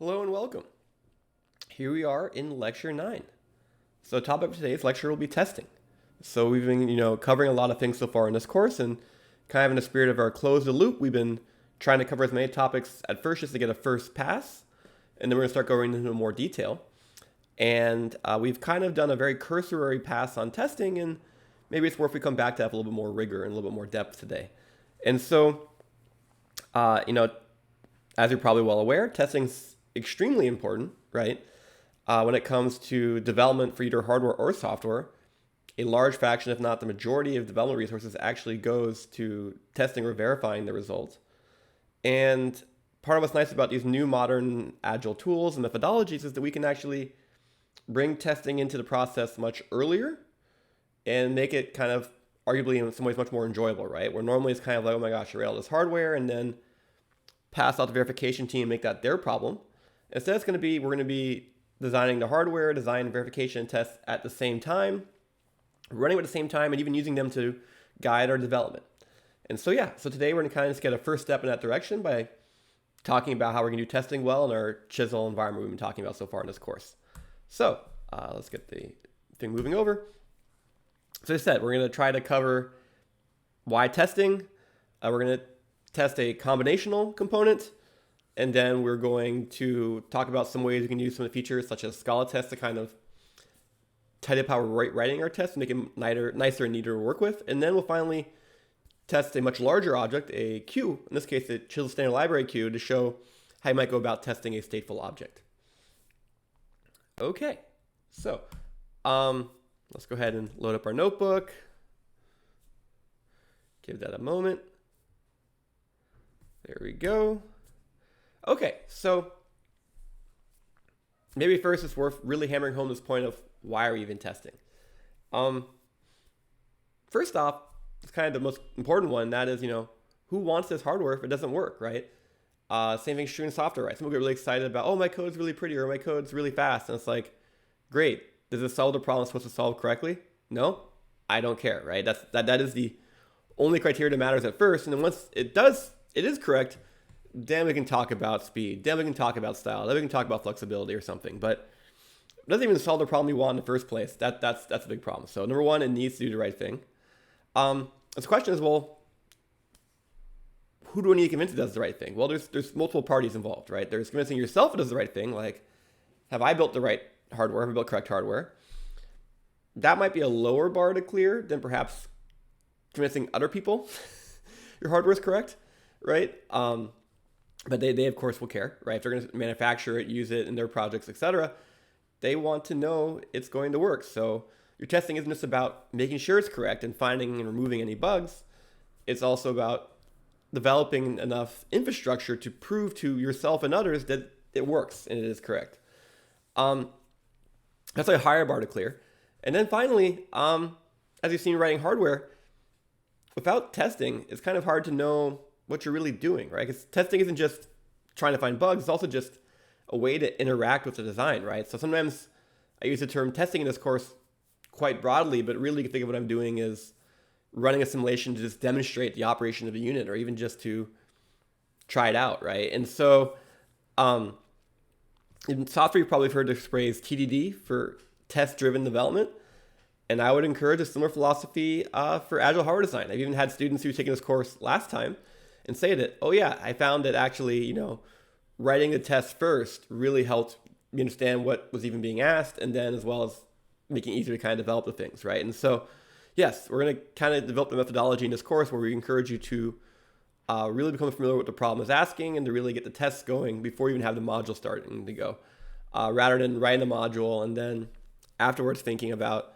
Hello and welcome. Here we are in lecture 9. So the topic of today's lecture will be testing. So we've been, covering a lot of things so far in this course, and kind of in the spirit of our close the loop, we've been trying to cover as many topics at first just to get a first pass, and then we're going to start going into more detail. And we've kind of done a very cursory pass on testing, and maybe it's worth we come back to have a little bit more rigor and a little bit more depth today. And so, as you're probably well aware, testing's extremely important, right? When it comes to development for either hardware or software, a large fraction, if not the majority of development resources actually goes to testing or verifying the results. And part of what's nice about these new modern Agile tools and methodologies is that we can actually bring testing into the process much earlier and make it kind of arguably in some ways much more enjoyable, right? Where normally it's kind of like, oh my gosh, I read all this hardware and then pass out the verification team and make that their problem. Instead, we're going to be designing the hardware, design, verification, and tests at the same time, running at the same time, and even using them to guide our development. And so today we're going to kind of just get a first step in that direction by talking about how we're going to do testing well in our chisel environment we've been talking about so far in this course. So let's get the thing moving over. So as I said, we're going to try to cover why testing. We're going to test a combinational component. And then we're going to talk about some ways we can use some of the features such as Scala Test to kind of tidy up how we're writing our tests, make it nicer and neater to work with. And then we'll finally test a much larger object, a queue, in this case a Chisel Standard Library queue, to show how you might go about testing a stateful object. Okay, so let's go ahead and load up our notebook. Give that a moment. There we go. Okay, so maybe first it's worth really hammering home this point of why are we even testing? First off, it's kind of the most important one. That is, who wants this hardware if it doesn't work, right? Same thing's true in software, right? Some people get really excited about, oh, my code's really pretty or my code's really fast. And it's like, great. Does it solve the problem it's supposed to solve correctly? No, I don't care, right? That is the only criteria that matters at first. And then once it is correct, then we can talk about speed. Then we can talk about style. Then we can talk about flexibility or something. But it doesn't even solve the problem you want in the first place. That's a big problem. So number one, it needs to do the right thing. The question is, well, who do I need to convince it does the right thing? Well, there's multiple parties involved, right? There's convincing yourself it does the right thing. Like, have I built the right hardware? Have I built correct hardware? That might be a lower bar to clear than perhaps convincing other people your hardware is correct, right? But they of course will care, right? If they're going to manufacture it, use it in their projects, etc., they want to know it's going to work. So your testing isn't just about making sure it's correct and finding and removing any bugs. It's also about developing enough infrastructure to prove to yourself and others that it works and it is correct. That's a higher bar to clear. And then finally, as you've seen writing hardware, without testing, it's kind of hard to know what you're really doing, right? Because testing isn't just trying to find bugs, it's also just a way to interact with the design, right? So sometimes I use the term testing in this course quite broadly, but really you can think of what I'm doing is running a simulation to just demonstrate the operation of a unit or even just to try it out, right? And so in software, you've probably heard the phrase TDD for test-driven development. And I would encourage a similar philosophy for Agile hardware design. I've even had students who've taken this course last time and say that, oh yeah, I found that actually, writing the test first really helped me understand what was even being asked, and then as well as making it easier to kind of develop the things, right? And so, yes, we're going to kind of develop the methodology in this course where we encourage you to really become familiar with what the problem is asking and to really get the tests going before you even have the module starting to go, rather than writing the module and then afterwards thinking about,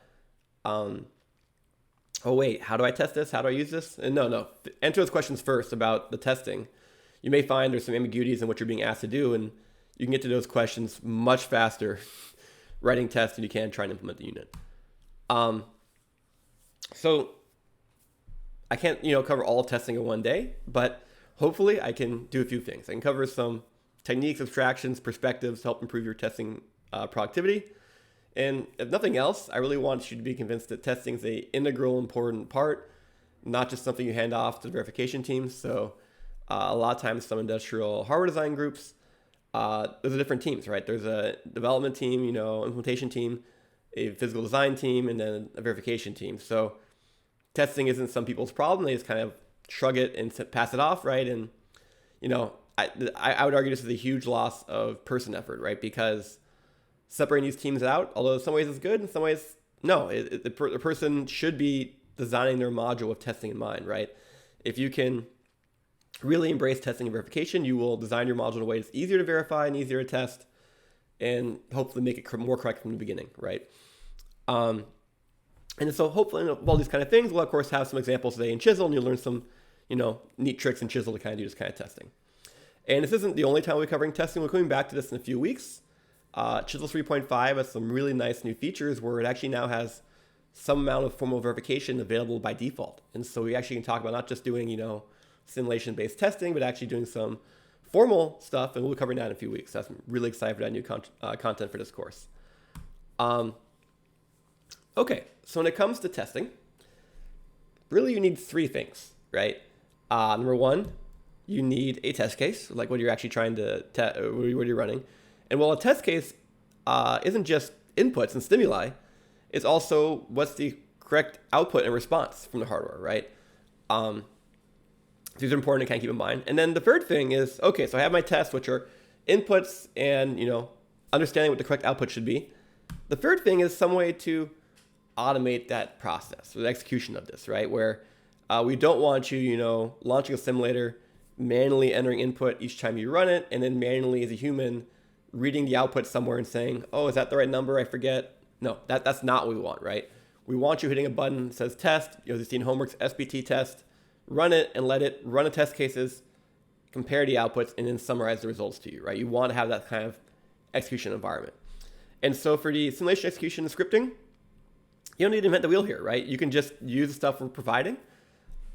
oh wait, how do I test this? How do I use this? And no, answer those questions first about the testing. You may find there's some ambiguities in what you're being asked to do, and you can get to those questions much faster writing tests than you can trying to implement the unit. So I can't, cover all testing in one day, but hopefully I can do a few things. I can cover some techniques, abstractions, perspectives to help improve your testing productivity. And if nothing else, I really want you to be convinced that testing is an integral, important part, not just something you hand off to the verification teams. So a lot of times some industrial hardware design groups those are different teams, right? There's a development team, implementation team, a physical design team, and then a verification team. So testing isn't some people's problem. They just kind of shrug it and pass it off, right? And, I would argue this is a huge loss of person effort, right? Because separating these teams out, although in some ways it's good, in some ways, no. The person should be designing their module with testing in mind, right? If you can really embrace testing and verification, you will design your module in a way that's easier to verify and easier to test, and hopefully make it more correct from the beginning, right? And so hopefully all these kind of things, we'll of course have some examples today in Chisel, and you'll learn some, neat tricks in Chisel to kind of do this kind of testing. And this isn't the only time we'll be covering testing. We're coming back to this in a few weeks. Chisel 3.5 has some really nice new features where it actually now has some amount of formal verification available by default. And so we actually can talk about not just doing, simulation-based testing, but actually doing some formal stuff, and we'll be covering that in a few weeks. So I'm really excited for that new content for this course. Okay, so when it comes to testing, really you need three things, right? Number one, you need a test case, like what you're actually trying to what you're running. And while a test case isn't just inputs and stimuli, it's also what's the correct output and response from the hardware, right? These are important to kind of keep in mind. And then the third thing is, okay, so I have my tests, which are inputs and, understanding what the correct output should be. The third thing is some way to automate that process or the execution of this, right? Where we don't want you, launching a simulator, manually entering input each time you run it, and then manually as a human reading the output somewhere and saying, oh, is that the right number? I forget. No, that's not what we want, right? We want you hitting a button that says test, you've seen homework's SBT test, run it and let it run the test cases, compare the outputs, and then summarize the results to you, right? You want to have that kind of execution environment. And so for the simulation execution and scripting, you don't need to invent the wheel here, right? You can just use the stuff we're providing,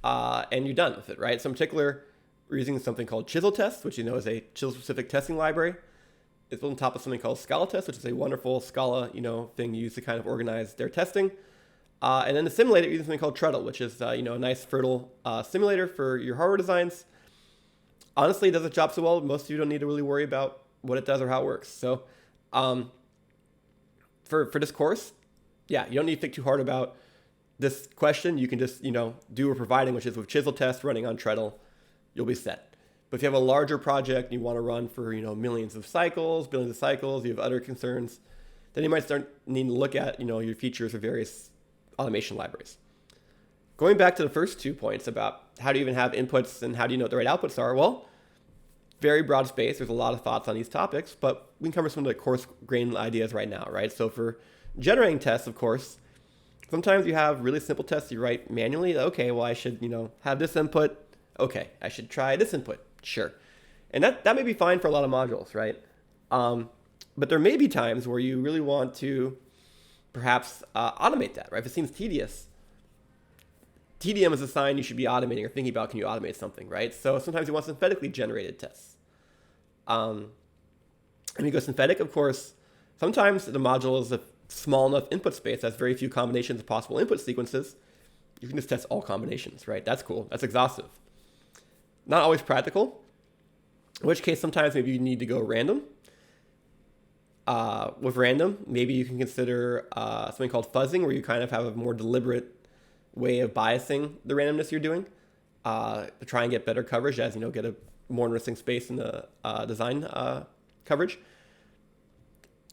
and you're done with it, right? So in particular, we're using something called Chisel Test, which is a Chisel-specific testing library. It's built on top of something called Scala Test, which is a wonderful Scala, thing used to kind of organize their testing. And then the simulator, using something called Treadle, which is, a nice fertile simulator for your hardware designs. Honestly, it does its job so well, most of you don't need to really worry about what it does or how it works. So for this course, yeah, you don't need to think too hard about this question. You can just, do what we're providing, which is with Chisel Test running on Treadle, you'll be set. But if you have a larger project and you want to run for, millions of cycles, billions of cycles, you have other concerns, then you might start needing to look at, your features of various automation libraries. Going back to the first 2 points about how do you even have inputs and how do you know what the right outputs are? Well, very broad space. There's a lot of thoughts on these topics, but we can cover some of the coarse-grained ideas right now, right? So for generating tests, of course, sometimes you have really simple tests you write manually. Okay, well, I should, have this input. Okay, I should try this input. Sure. And that may be fine for a lot of modules, right? But there may be times where you really want to perhaps automate that, right? If it seems tedious, TDM is a sign you should be automating or thinking about, can you automate something, right? So sometimes you want synthetically generated tests. And you go synthetic, of course, sometimes the module is a small enough input space, has very few combinations of possible input sequences. You can just test all combinations, right? That's cool. That's exhaustive. Not always practical, in which case sometimes maybe you need to go random. With random, maybe you can consider something called fuzzing, where you kind of have a more deliberate way of biasing the randomness you're doing to try and get better coverage as, get a more interesting space in the design coverage.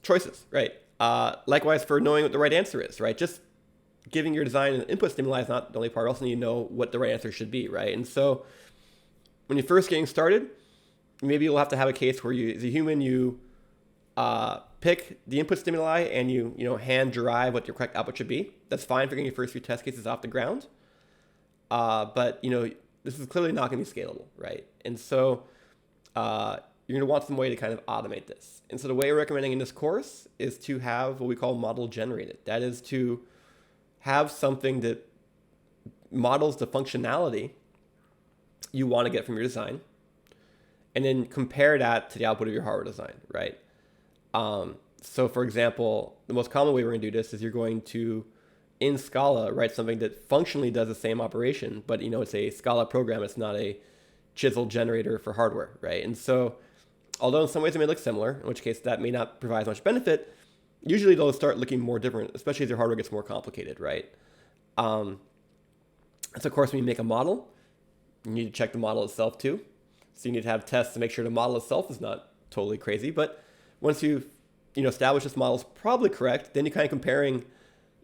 Choices, right? Likewise for knowing what the right answer is, right? Just giving your design an input stimuli is not the only part. Also need to know what the right answer should be, right? And so when you're first getting started, maybe you'll have to have a case where you, as a human, you pick the input stimuli and you hand derive what your correct output should be. That's fine for getting your first few test cases off the ground. But this is clearly not going to be scalable, right? And so you're going to want some way to kind of automate this. And so the way we're recommending in this course is to have what we call model generated. That is to have something that models the functionality you want to get from your design, and then compare that to the output of your hardware design, right? So for example, the most common way we're going to do this is you're going to, in Scala, write something that functionally does the same operation, but it's a Scala program. It's not a Chisel generator for hardware, right? And so Although in some ways they may look similar, in which case that may not provide as much benefit, usually they'll start looking more different, especially as your hardware gets more complicated, right? So of course, when you make a model, you need to check the model itself too. So you need to have tests to make sure the model itself is not totally crazy. But once you've established this model is probably correct, then you're kind of comparing,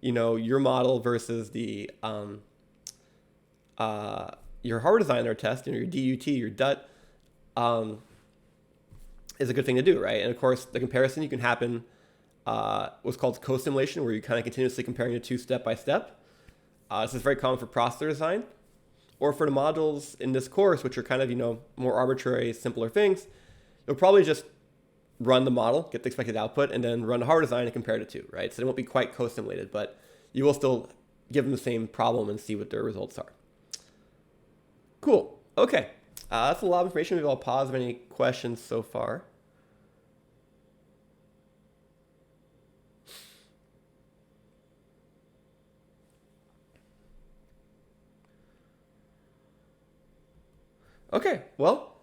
your model versus the your hardware designer test, your DUT, your DUT, is a good thing to do, right? And of course, the comparison you can happen what's called co-simulation, where you're kind of continuously comparing the two step by step. This is very common for processor design, or for the modules in this course, which are kind of more arbitrary, simpler things. You'll probably just run the model, get the expected output, and then run the hardware design and compare the two, right? So they won't be quite co-simulated, but you will still give them the same problem and see what their results are. Cool. Okay. That's a lot of information. Maybe I'll pause if any questions so far. Okay, well,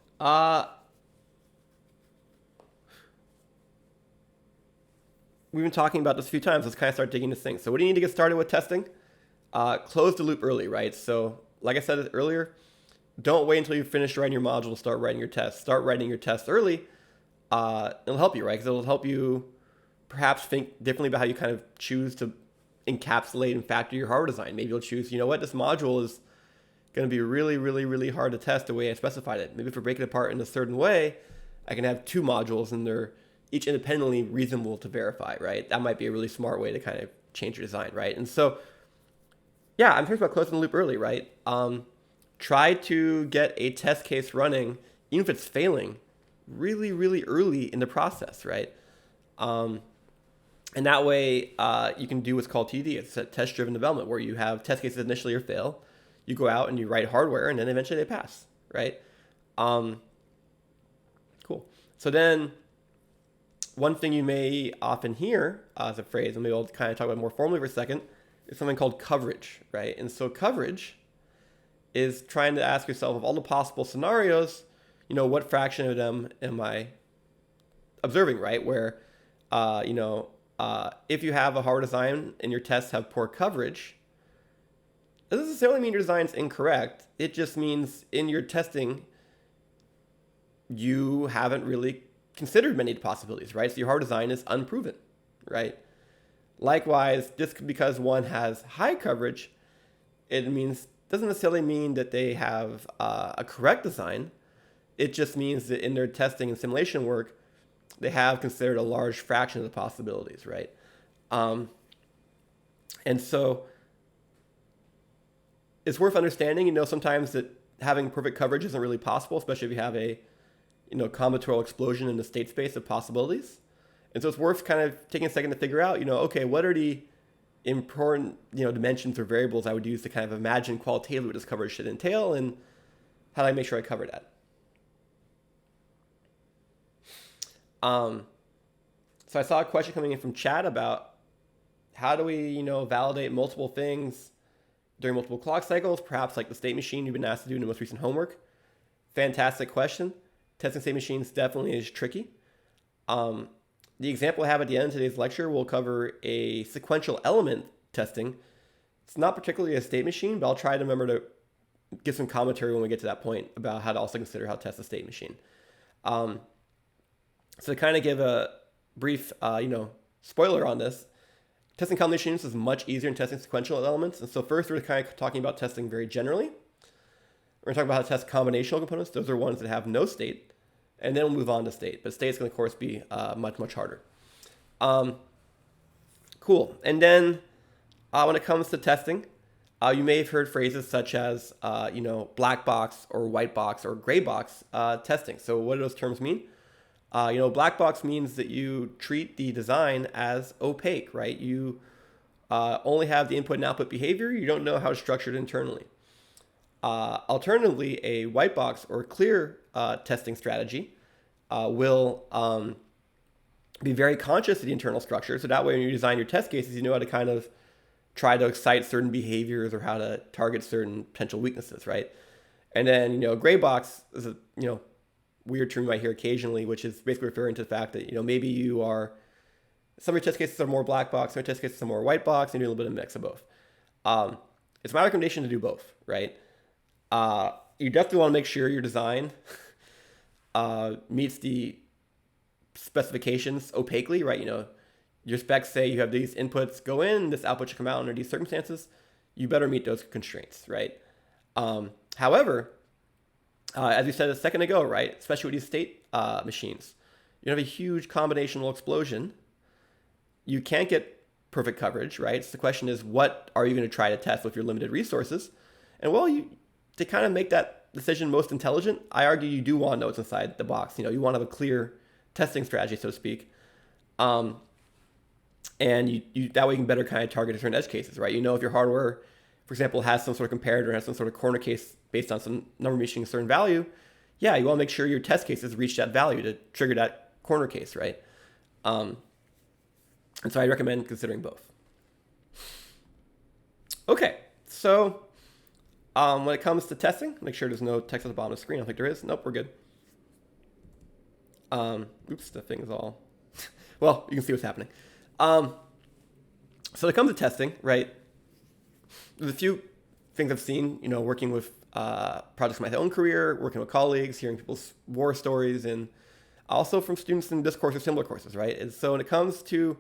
we've been talking about this a few times. Let's kind of start digging this thing. So what do you need to get started with testing? Close the loop early, right? So like I said earlier, don't wait until you finish writing your module to start writing your tests. Start writing your tests early. It'll help you, right? Because it'll help you perhaps think differently about how you kind of choose to encapsulate and factor your hardware design. Maybe you'll choose, this module is going to be really, really, really hard to test the way I specified it. Maybe if I break it apart in a certain way, I can have two modules and they're each independently reasonable to verify, right? That might be a really smart way to kind of change your design, right? And so, yeah, I'm talking about closing the loop early, right? Try to get a test case running, even if it's failing, really, really early in the process, right? And that way you can do what's called TD. It's a test-driven development, where you have test cases initially or fail. You go out and you write hardware, and then eventually they pass, right? Cool. So then one thing you may often hear as a phrase, and maybe I'll kind of talk about it more formally for a second, is something called coverage, right? And so coverage is trying to ask yourself, of all the possible scenarios, what fraction of them am I observing, right? Where, if you have a hardware design and your tests have poor coverage, it doesn't necessarily mean your design's incorrect. It just means in your testing, you haven't really considered many possibilities, right? So your hardware design is unproven, right? Likewise, just because one has high coverage, doesn't necessarily mean that they have a correct design. It just means that in their testing and simulation work, they have considered a large fraction of the possibilities, right? And so it's worth understanding, sometimes that having perfect coverage isn't really possible, especially if you have a, combinatorial explosion in the state space of possibilities. And so it's worth kind of taking a second to figure out, okay, what are the important, dimensions or variables I would use to kind of imagine qualitatively what this coverage should entail, and how do I make sure I cover that? So I saw a question coming in from chat about how do we, validate multiple things during multiple clock cycles, perhaps like the state machine you've been asked to do in the most recent homework. Fantastic question. Testing state machines definitely is tricky. The example I have at the end of today's lecture will cover a sequential element testing. It's not particularly a state machine, but I'll try to remember to give some commentary when we get to that point about how to also consider how to test a state machine. So to kind of give a brief, spoiler on this, testing combinations is much easier than testing sequential elements. And so first, we're kind of talking about testing very generally. We're going to talk about how to test combinational components. Those are ones that have no state. And then we'll move on to state. But state is going to, of course, be much, much harder. Cool. And then when it comes to testing, you may have heard phrases such as, black box or white box or gray box testing. So what do those terms mean? Black box means that you treat the design as opaque, right? You only have the input and output behavior. You don't know how it's structured internally. Alternatively, a white box or clear testing strategy will be very conscious of the internal structure. So that way, when you design your test cases, you know how to kind of try to excite certain behaviors or how to target certain potential weaknesses, right? And then, gray box is weird term you might hear occasionally, which is basically referring to the fact that, maybe some of your test cases are more black box, some of your test cases are more white box, and you do a little bit of a mix of both. It's my recommendation to do both, right? You definitely want to make sure your design meets the specifications opaquely, right? Your specs say you have these inputs go in, this output should come out under these circumstances. You better meet those constraints, right? However, as we said a second ago, right, especially with these state machines, you have a huge combinational explosion. You can't get perfect coverage, right? So the question is, what are you going to try to test with your limited resources? And well, to kind of make that decision most intelligent, I argue you do want to know what's inside the box. You want to have a clear testing strategy, so to speak. And you that way you can better kind of target certain edge cases, right? If your hardware, for example, has some sort of comparator, has some sort of corner case based on some number reaching a certain value, yeah, you want to make sure your test cases reach that value to trigger that corner case, right? And so I recommend considering both. Okay, so when it comes to testing, make sure there's no text at the bottom of the screen. I don't think there is. Nope, we're good. Oops, the thing is all... well, you can see what's happening. So when it comes to testing, right, there's a few things I've seen, working with projects in my own career, working with colleagues, hearing people's war stories, and also from students in this course or similar courses, right? And so when it comes to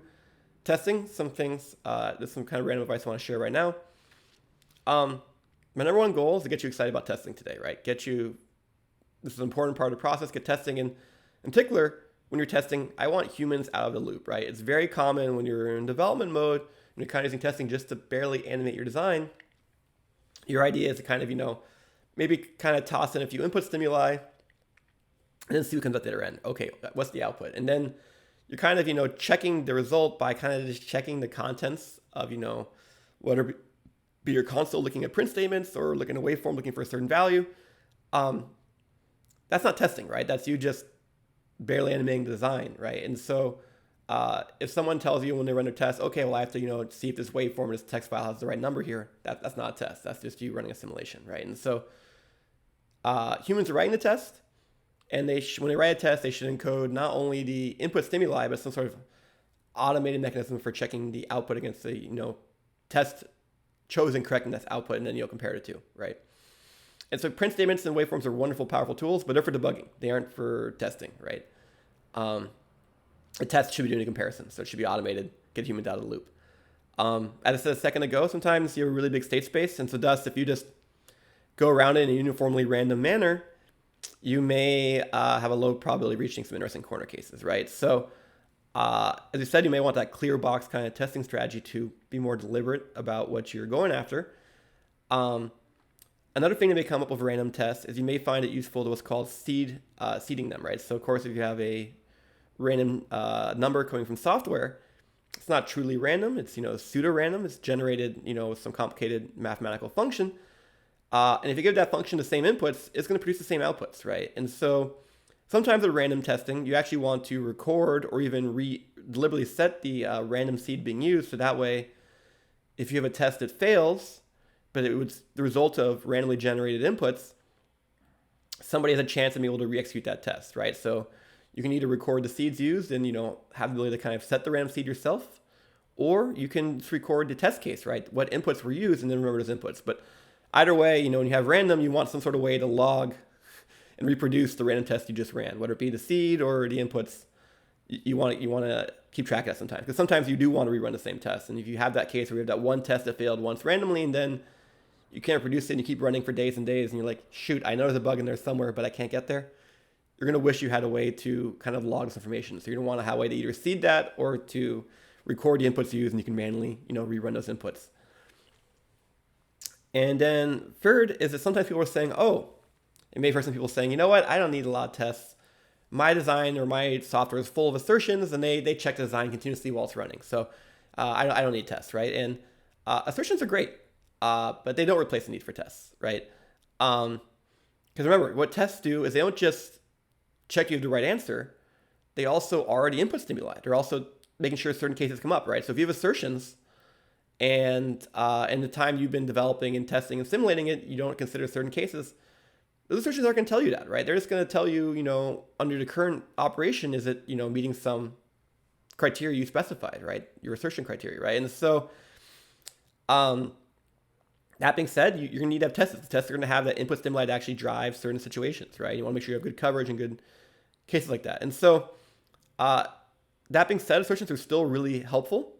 testing, some things, there's some kind of random advice I want to share right now. My number one goal is to get you excited about testing today, right? This is an important part of the process, get testing. And in particular, when you're testing, I want humans out of the loop, right? It's very common when you're in development mode, and you're kind of using testing just to barely animate your design. Your idea is to kind of, maybe kind of toss in a few input stimuli and then see what comes out the other end. Okay, what's the output? And then you're kind of, checking the result by kind of just checking the contents of, whether be your console looking at print statements or looking at a waveform looking for a certain value. That's not testing, right? That's you just barely animating the design, right? And so if someone tells you when they run their test, okay, well, I have to, see if this waveform in this text file has the right number here, that's not a test. That's just you running a simulation, right? And so humans are writing the test, and when they write a test, they should encode not only the input stimuli, but some sort of automated mechanism for checking the output against the, test chosen correctness output, and then you'll compare it to, right? And so print statements and waveforms are wonderful, powerful tools, but they're for debugging. They aren't for testing, right? A test should be doing a comparison, so it should be automated, get humans out of the loop. As I said a second ago, sometimes you have a really big state space, and so thus, if you just go around it in a uniformly random manner, you may have a low probability of reaching some interesting corner cases, right? So as I said, you may want that clear box kind of testing strategy to be more deliberate about what you're going after. Another thing that may come up with a random test is you may find it useful to what's called seeding them, right? So of course, if you have a random number coming from software, it's not truly random. It's pseudo-random. It's generated with some complicated mathematical function. And if you give that function the same inputs, it's going to produce the same outputs, right? And so sometimes with random testing, you actually want to record or even deliberately set the random seed being used. So that way, if you have a test that fails, but it was the result of randomly generated inputs, somebody has a chance of being able to re-execute that test, right? So you can either record the seeds used and have the ability to kind of set the random seed yourself, or you can just record the test case, right? What inputs were used and then remember those inputs. But either way, when you have random, you want some sort of way to log and reproduce the random test you just ran, whether it be the seed or the inputs. You want to keep track of that sometimes, because sometimes you do want to rerun the same test. And if you have that case where you have that one test that failed once randomly, and then you can't produce it and you keep running for days and days, and you're like, shoot, I know there's a bug in there somewhere, but I can't get there. You're going to wish you had a way to kind of log this information. So you're going to want to have a way to either seed that or to record the inputs used, and you can manually, rerun those inputs. And then third is that sometimes people are saying, it may hear some people saying, you know what, I don't need a lot of tests. My design or my software is full of assertions, and they check the design continuously while it's running. So I don't need tests, right? And assertions are great, but they don't replace the need for tests, right? Because remember, what tests do is they don't just check you have the right answer. They also are the input stimuli. They're also making sure certain cases come up, right? So if you have assertions, and in the time you've been developing and testing and simulating it, you don't consider certain cases, those assertions aren't going to tell you that, right? They're just going to tell you, under the current operation, is it, meeting some criteria you specified, right? Your assertion criteria, right? And so, that being said, you're going to need to have tests. The tests are going to have that input stimuli to actually drive certain situations, right? You want to make sure you have good coverage and good cases like that. And so, that being said, assertions are still really helpful.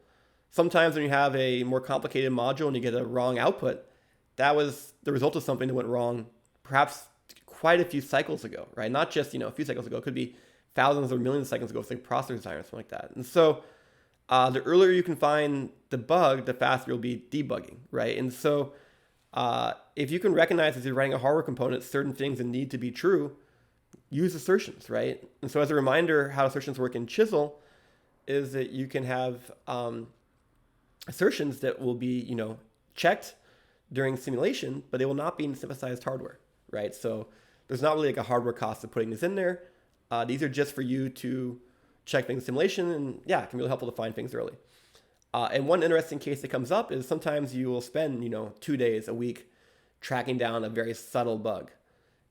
Sometimes when you have a more complicated module and you get a wrong output, that was the result of something that went wrong perhaps quite a few cycles ago, right? Not just, a few cycles ago. It could be thousands or millions of cycles ago, like processor design or something like that. And so the earlier you can find the bug, the faster you'll be debugging, right? And so if you can recognize as you're writing a hardware component certain things that need to be true, use assertions, right? And so as a reminder, how assertions work in Chisel is that you can have assertions that will be, checked during simulation, but they will not be in synthesized hardware, right? So there's not really like a hardware cost of putting this in there. These are just for you to check things in simulation, and yeah, it can be really helpful to find things early. And one interesting case that comes up is sometimes you will spend, 2 days, a week, tracking down a very subtle bug.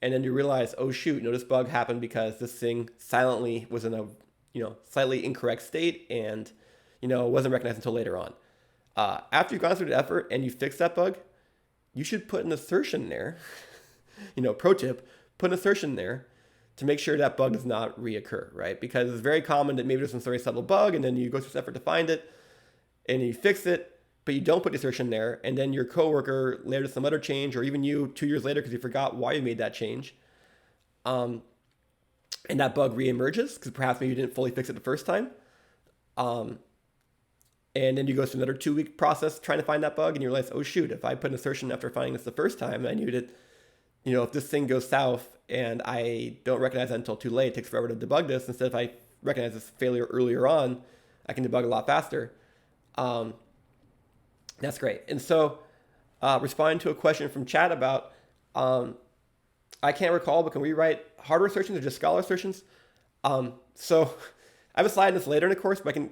And then you realize, oh shoot, this bug happened because this thing silently was in a, slightly incorrect state and, wasn't recognized until later on. After you've gone through the effort and you fix that bug, you should put an assertion there. Pro tip, put an assertion there to make sure that bug does not reoccur, right? Because it's very common that maybe there's some very subtle bug and then you go through this effort to find it and you fix it, but you don't put the assertion there, and then your coworker later does some other change, or even you 2 years later because you forgot why you made that change, and that bug reemerges because perhaps maybe you didn't fully fix it the first time, and then you go through another 2-week process trying to find that bug, and you realize, oh shoot, if I put an assertion after finding this the first time, I knew that, if this thing goes south and I don't recognize it until too late, it takes forever to debug this. Instead, if I recognize this failure earlier on, I can debug a lot faster. That's great. And so responding to a question from chat about, I can't recall, but can we write hardware assertions or just Scala assertions? So I have a slide in this later in the course, but I can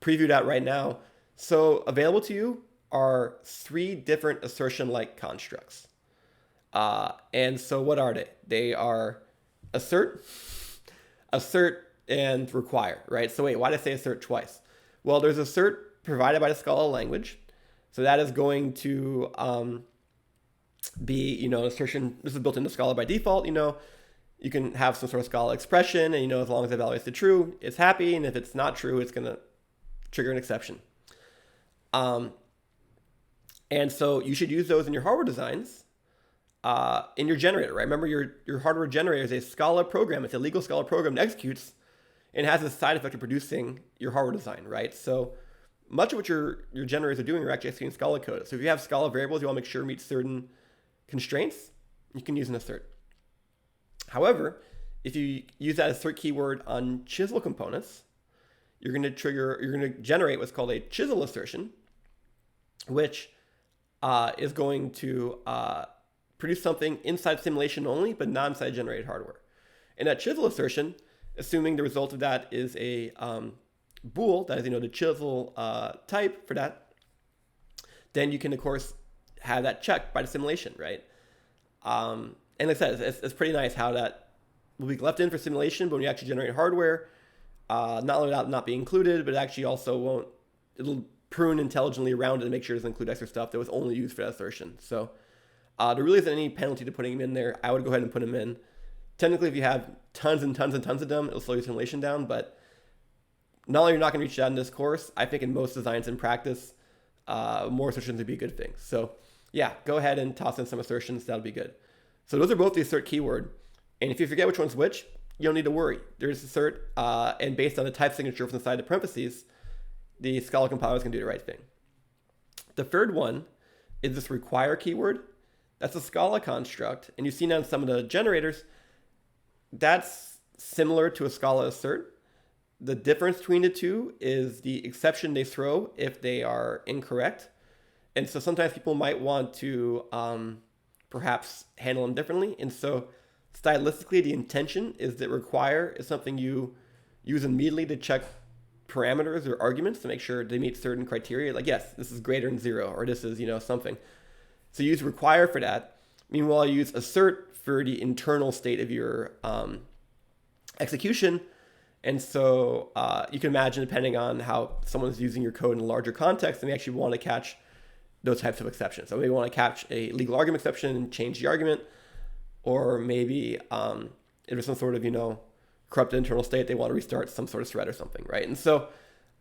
preview that right now. So available to you are 3 different assertion-like constructs. And so what are they? They are assert, and require, right? So wait, why did I say assert twice? Well, there's assert provided by the Scala language. So that is going to be, assertion. This is built into Scala by default. You can have some sort of Scala expression, and as long as it evaluates the true, it's happy, and if it's not true, it's going to trigger an exception. And so you should use those in your hardware designs, in your generator, right? Remember, your hardware generator is a Scala program. It's a legal Scala program that executes and has a side effect of producing your hardware design, right? So much of what your generators are doing are actually executing Scala code. So if you have Scala variables you want to make sure meet certain constraints, you can use an assert. However, if you use that assert keyword on chisel components, you're going to generate what's called a chisel assertion, which is going to produce something inside simulation only, but not inside generated hardware. And that chisel assertion, assuming the result of that is a bool, that is, the chisel type for that, then you can, of course, have that checked by the simulation, right? And like I said, it's pretty nice how that will be left in for simulation, but when you actually generate hardware, not only will that not be included, but it actually also it'll prune intelligently around it and make sure it doesn't include extra stuff that was only used for that assertion. So there really isn't any penalty to putting them in there. I would go ahead and put them in. Technically, if you have tons and tons and tons of them, it'll slow your simulation down, but not only you're not going to reach that in this course, I think in most designs in practice, more assertions would be a good thing. So yeah, go ahead and toss in some assertions. That'll be good. So those are both the assert keyword. And if you forget which one's which, you don't need to worry. There's assert, and based on the type signature from inside the parentheses, the Scala compiler is going to do the right thing. The third one is this require keyword. That's a Scala construct. And you've seen on some of the generators, that's similar to a Scala assert. The difference between the two is the exception they throw if they are incorrect. And so sometimes people might want to perhaps handle them differently. And so stylistically, the intention is that require is something you use immediately to check parameters or arguments to make sure they meet certain criteria. Like, yes, this is greater than 0, or this is, something. So use require for that. Meanwhile, you use assert for the internal state of your execution. And so you can imagine, depending on how someone's using your code in a larger context, they may actually want to catch those types of exceptions. So maybe want to catch a legal argument exception and change the argument, or maybe if there's some sort of, corrupted internal state, they want to restart some sort of thread or something, right? And so,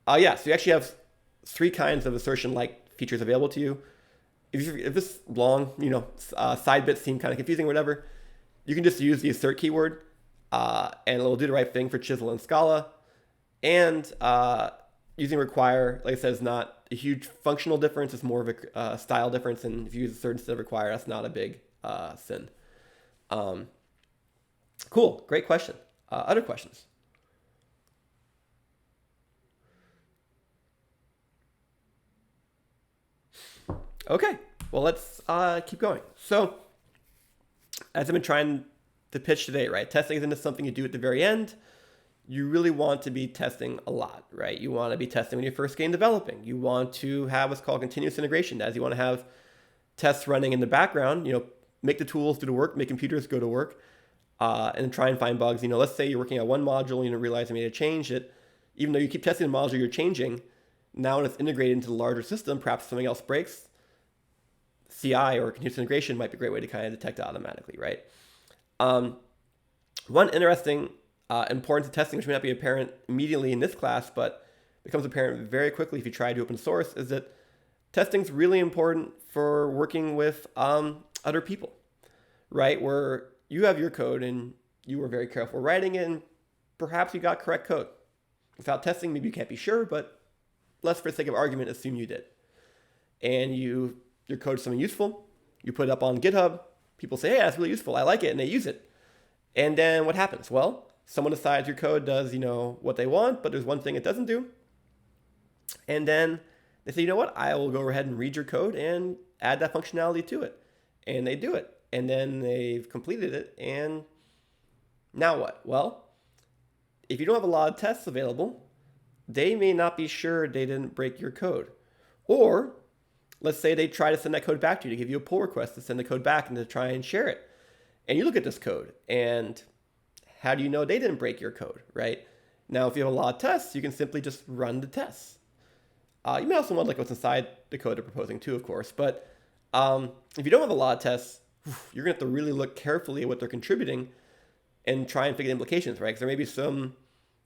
so you actually have 3 kinds of assertion-like features available to you. If this long, side bits seem kind of confusing or whatever, you can just use the assert keyword, and it'll do the right thing for Chisel and Scala. And using require, like I said, is not a huge functional difference. It's more of a style difference. And if you use assert instead of require, that's not a big sin. Cool. Great question. Other questions? Okay, well, let's keep going. So, as I've been trying to pitch today, right? Testing isn't just something you do at the very end. You really want to be testing a lot, right? You want to be testing when you're first getting developing. You want to have what's called continuous integration. As you want to have tests running in the background, make the tools do the work, make computers go to work, and try and find bugs. Let's say you're working on one module, realize you made a change that, even though you keep testing the module you're changing, now when it's integrated into the larger system, perhaps something else breaks. CI or continuous integration might be a great way to kind of detect it automatically, right? One interesting importance of testing, which may not be apparent immediately in this class, but becomes apparent very quickly if you try to open source, is that testing is really important for working with other people, right? Where you have your code and you were very careful writing it, and perhaps you got correct code. Without testing, maybe you can't be sure, but let's, for the sake of argument, assume you did. And your code is something useful. You put it up on GitHub. People say, hey, that's really useful. I like it. And they use it. And then what happens? Well, someone decides your code does, what they want, but there's one thing it doesn't do. And then they say, you know what? I will go ahead and read your code and add that functionality to it. And they do it. And then they've completed it. And now what? Well, if you don't have a lot of tests available, they may not be sure they didn't break your code. Or let's say they try to send that code back to you, to give you a pull request to send the code back and to try and share it. And you look at this code, and how do you know they didn't break your code, right? Now, if you have a lot of tests, you can simply just run the tests. You may also want to look what's inside the code they're proposing too, of course. But if you don't have a lot of tests, you're going to have to really look carefully at what they're contributing and try and figure the implications, right? Because there may be some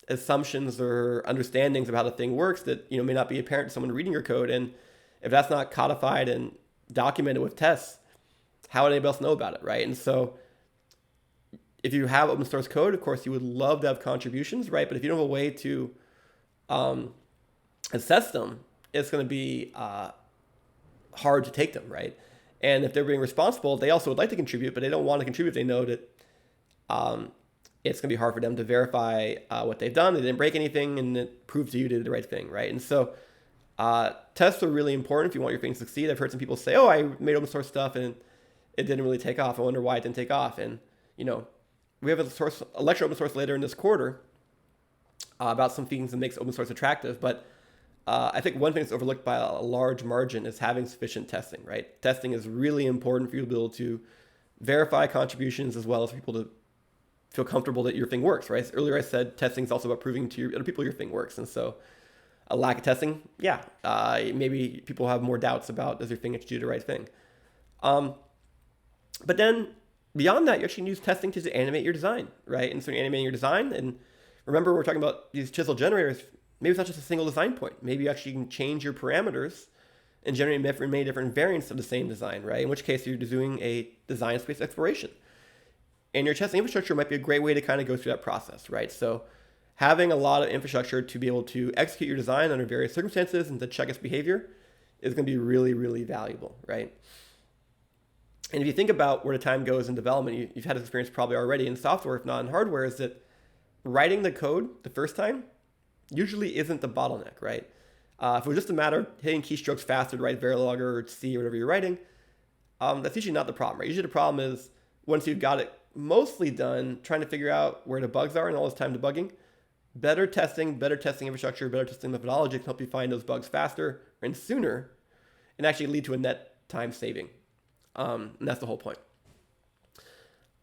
assumptions or understandings of how the thing works that may not be apparent to someone reading your code. And if that's not codified and documented with tests, how would anybody else know about it, right? And so if you have open source code, of course, you would love to have contributions, right? But if you don't have a way to assess them, it's going to be hard to take them, right? And if they're being responsible, they also would like to contribute, but they don't want to contribute. They know that it's going to be hard for them to verify what they've done. They didn't break anything, and it proves to you they did the right thing, right? And so tests are really important if you want your thing to succeed. I've heard some people say, oh, I made open source stuff and it didn't really take off. I wonder why it didn't take off. And, we have a lecture open source later in this quarter about some things that makes open source attractive. But I think one thing that's overlooked by a large margin is having sufficient testing, right? Testing is really important for you to be able to verify contributions as well as people to feel comfortable that your thing works, right? Earlier I said testing is also about proving to other people your thing works. And so a lack of testing, maybe people have more doubts about does your thing actually do the right thing. But then beyond that, you actually use testing to animate your design, right? And so you're animating your design. And remember, we're talking about these chisel generators. Maybe it's not just a single design point. Maybe you actually can change your parameters and generate many different variants of the same design, right? In which case you're doing a design space exploration. And your testing infrastructure might be a great way to kind of go through that process, right? So having a lot of infrastructure to be able to execute your design under various circumstances and to check its behavior is going to be really, really valuable, right? And if you think about where the time goes in development, you've had this experience probably already in software, if not in hardware, is that writing the code the first time usually isn't the bottleneck, right? If it was just a matter of hitting keystrokes faster to write Verilog or C or whatever you're writing, that's usually not the problem, right? Usually the problem is once you've got it mostly done, trying to figure out where the bugs are and all this time debugging, better testing infrastructure, better testing methodology can help you find those bugs faster and sooner and actually lead to a net time saving. And that's the whole point.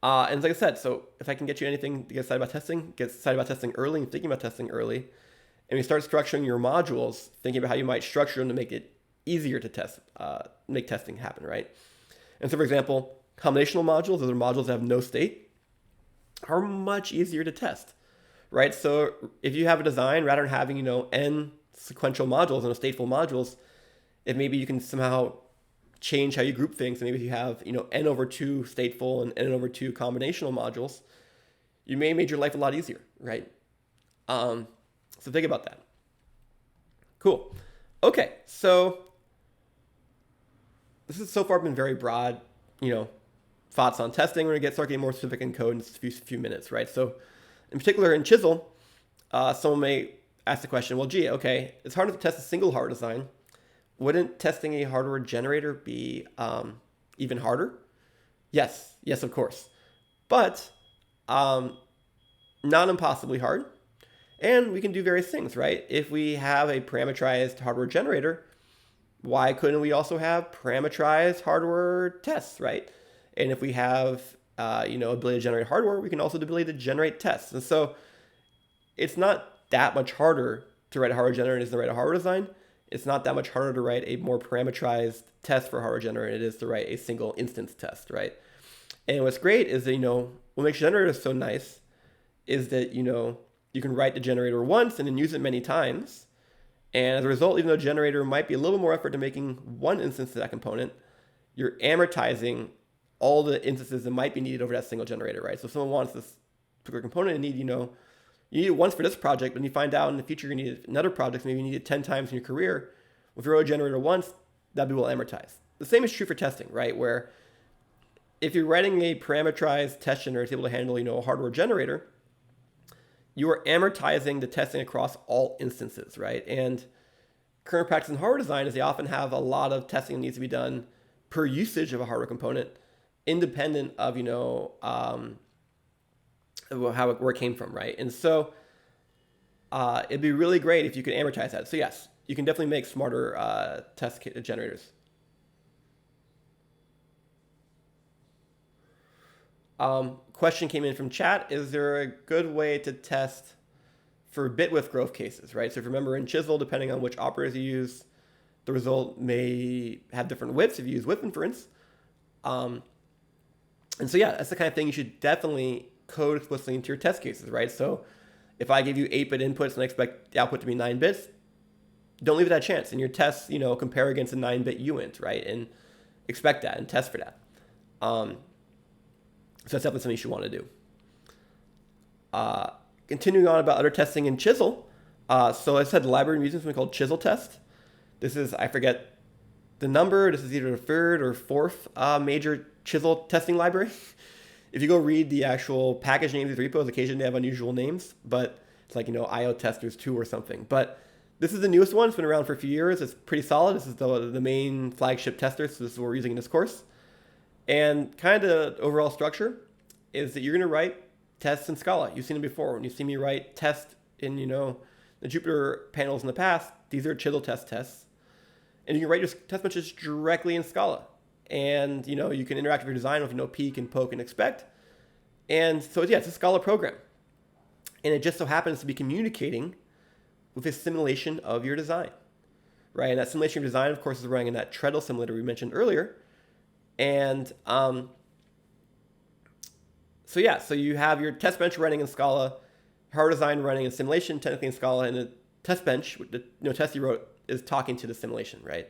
And like I said, so if I can get you anything to get excited about testing, get excited about testing early and thinking about testing early, and you start structuring your modules, thinking about how you might structure them to make it easier to test, make testing happen, right? And so, for example, combinational modules, those are modules that have no state, are much easier to test, right? So if you have a design, rather than having, n sequential modules and stateful modules, if maybe you can somehow change how you group things, and maybe if you have, n over 2 stateful and n over 2 combinational modules, you may have made your life a lot easier, right? So think about that. Cool. Okay, so this has so far been very broad, thoughts on testing. We're going to start getting more specific in code in just a few minutes, right? So in particular in Chisel, someone may ask the question, well, gee, okay, it's hard to test a single hardware design. Wouldn't testing a hardware generator be even harder? Yes, of course. But not impossibly hard. And we can do various things, right? If we have a parameterized hardware generator, why couldn't we also have parameterized hardware tests, right? And if we have, ability to generate hardware, we can also have the ability to generate tests. And so it's not that much harder to write a hardware generator than it is to write a hardware design. It's not that much harder to write a more parameterized test for a hardware generator than it is to write a single instance test, right? And what's great is that, what makes generators so nice is that, you can write the generator once and then use it many times. And as a result, even though generator might be a little more effort to making one instance of that component, you're amortizing all the instances that might be needed over that single generator, right? So if someone wants this particular component and need, you need it once for this project, but you find out in the future you need it in other projects, maybe you need it 10 times in your career. If you wrote a generator once, that'd be well amortized. The same is true for testing, right? Where if you're writing a parameterized test generator that's able to handle, a hardware generator, you are amortizing the testing across all instances, right? And current practice in hardware design is they often have a lot of testing that needs to be done per usage of a hardware component, independent of, where it came from, right? And so it'd be really great if you could amortize that. So yes, you can definitely make smarter test generators. Question came in from chat. Is there a good way to test for bit width growth cases, right? So if you remember in Chisel, depending on which operators you use, the result may have different widths if you use width inference. And so yeah, that's the kind of thing you should definitely code explicitly into your test cases, right? So if I give you 8-bit inputs and I expect the output to be 9 bits, don't leave it that chance. In your tests, compare against a 9-bit uint, right? And expect that and test for that. So that's definitely something you should want to do. Continuing on about other testing in Chisel. So I said the library I'm using something called Chisel Test. This is, I forget the number. This is either the third or fourth major Chisel testing library. If you go read the actual package names of these repos, occasionally they have unusual names, but it's like, IO Testers 2 or something. But this is the newest one. It's been around for a few years. It's pretty solid. This is the main flagship tester. So this is what we're using in this course. And kind of the overall structure is that you're going to write tests in Scala. You've seen it before. When you see me write test in, the Jupyter panels in the past, these are Chisel test tests. And you can write your test benches directly in Scala. And, you can interact with your design with, peek and poke and expect. And so, yeah, it's a Scala program. And it just so happens to be communicating with a simulation of your design, right? And that simulation of design, of course, is running in that treadle simulator we mentioned earlier. And so yeah, so you have your test bench running in Scala, hardware design running in simulation, technically in Scala, and the test bench, the test you wrote, is talking to the simulation, right?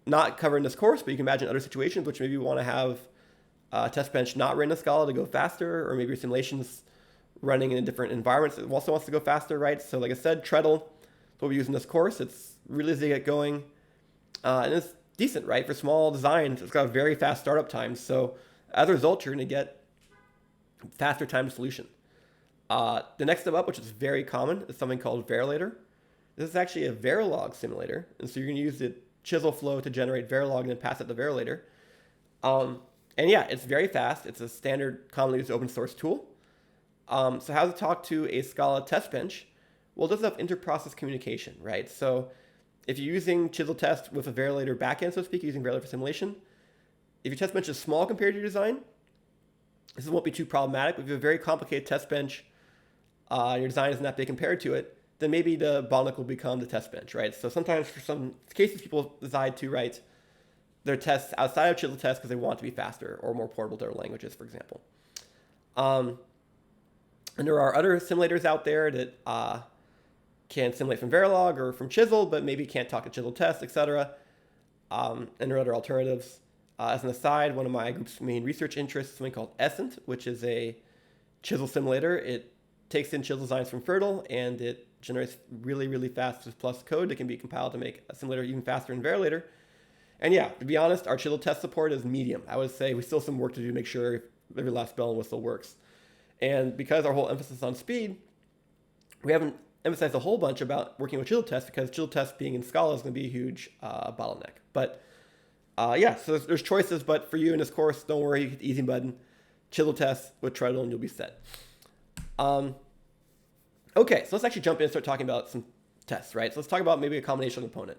Not covered in this course, but you can imagine other situations which maybe you want to have a test bench not written in Scala to go faster, or maybe your simulation's running in a different environment that also wants to go faster, right? So like I said, treadle is what we use in this course. It's really easy to get going, and it's decent, right? For small designs, it's got a very fast startup time. So as a result, you're going to get faster time to solution. The next step up, which is very common, is something called Verilator. This is actually a Verilog simulator. And so you're going to use the Chisel flow to generate Verilog and then pass it to Verilator. And yeah, it's very fast. It's a standard commonly used open source tool. So how does it talk to a Scala test bench? Well, it does have inter-process communication, right? So if you're using Chisel test with a Verilator backend, so to speak, using Verilator for simulation, if your test bench is small compared to your design, This won't be too problematic, but if you have a very complicated test bench, your design isn't that big compared to it, then maybe the bottleneck will become the test bench, right? So sometimes for some cases, people decide to write their tests outside of chisel tests because they want to be faster or more portable to other languages, for example. And there are other simulators out there that can simulate from Verilog or from Chisel, but maybe can't talk to chisel tests, etc. And there are other alternatives. As an aside, one of my group's main research interests is something called Essent, which is a chisel simulator. It takes in chisel designs from Fertile, and it generates really, really fast plus code that can be compiled to make a simulator even faster in Verilator. And yeah, to be honest, our chisel test support is medium. I would say we still have some work to do to make sure every last bell and whistle works. And because our whole emphasis on speed, we haven't emphasized a whole bunch about working with chisel tests, because chisel tests being in Scala is going to be a huge bottleneck. But yeah, so there's choices, but for you in this course, don't worry, you hit the easy button, chisel tests with Treadle, and you'll be set. Okay, so let's actually jump in and start talking about some tests, right? So let's talk about maybe a combination component.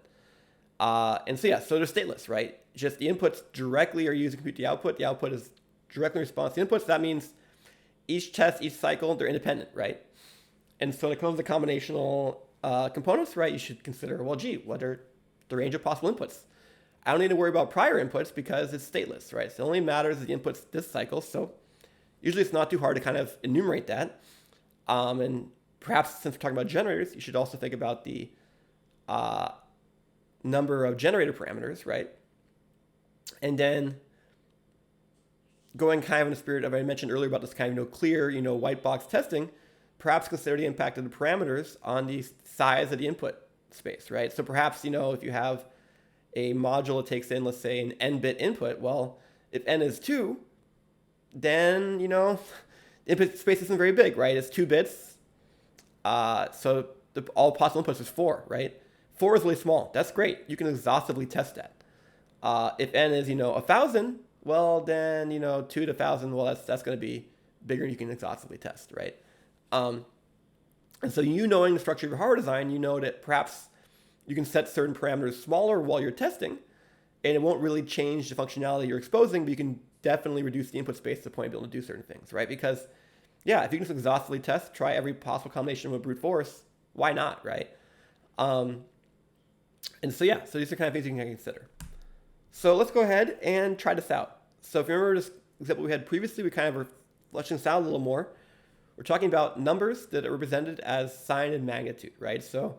And so yeah, so they're stateless, right? Just the inputs directly are used to compute the output. The output is directly in response to the inputs. That means each test, each cycle, they're independent, right? And so when it comes to combinational components, right, you should consider, well, gee, what are the range of possible inputs? I don't need to worry about prior inputs because it's stateless, right? So it only matters the inputs this cycle. So usually it's not too hard to kind of enumerate that. And perhaps since we're talking about generators, you should also think about the number of generator parameters, right? And then going kind of in the spirit of, I mentioned earlier about this kind of clear, white box testing, perhaps consider the impact of the parameters on the size of the input space, right? So perhaps, if you have a module that takes in, let's say, an n-bit input, well, if n is 2, then, the input space isn't very big, right? It's 2 bits. So all possible inputs is 4, right? 4 is really small. That's great. You can exhaustively test that. If n is, 1,000, well, then, 2 to 1,000, well, that's going to be bigger and you can exhaustively test, right? And so knowing the structure of your hardware design, you know that perhaps you can set certain parameters smaller while you're testing, and it won't really change the functionality you're exposing, but you can definitely reduce the input space to the point of being able to do certain things, right? Because, yeah, if you can just exhaustively test, try every possible combination with brute force, why not, right? And so, yeah, so these are kind of things you can consider. So let's go ahead and try this out. So if you remember this example we had previously, we kind of were fleshing this out a little more. We're talking about numbers that are represented as sign and magnitude, right? So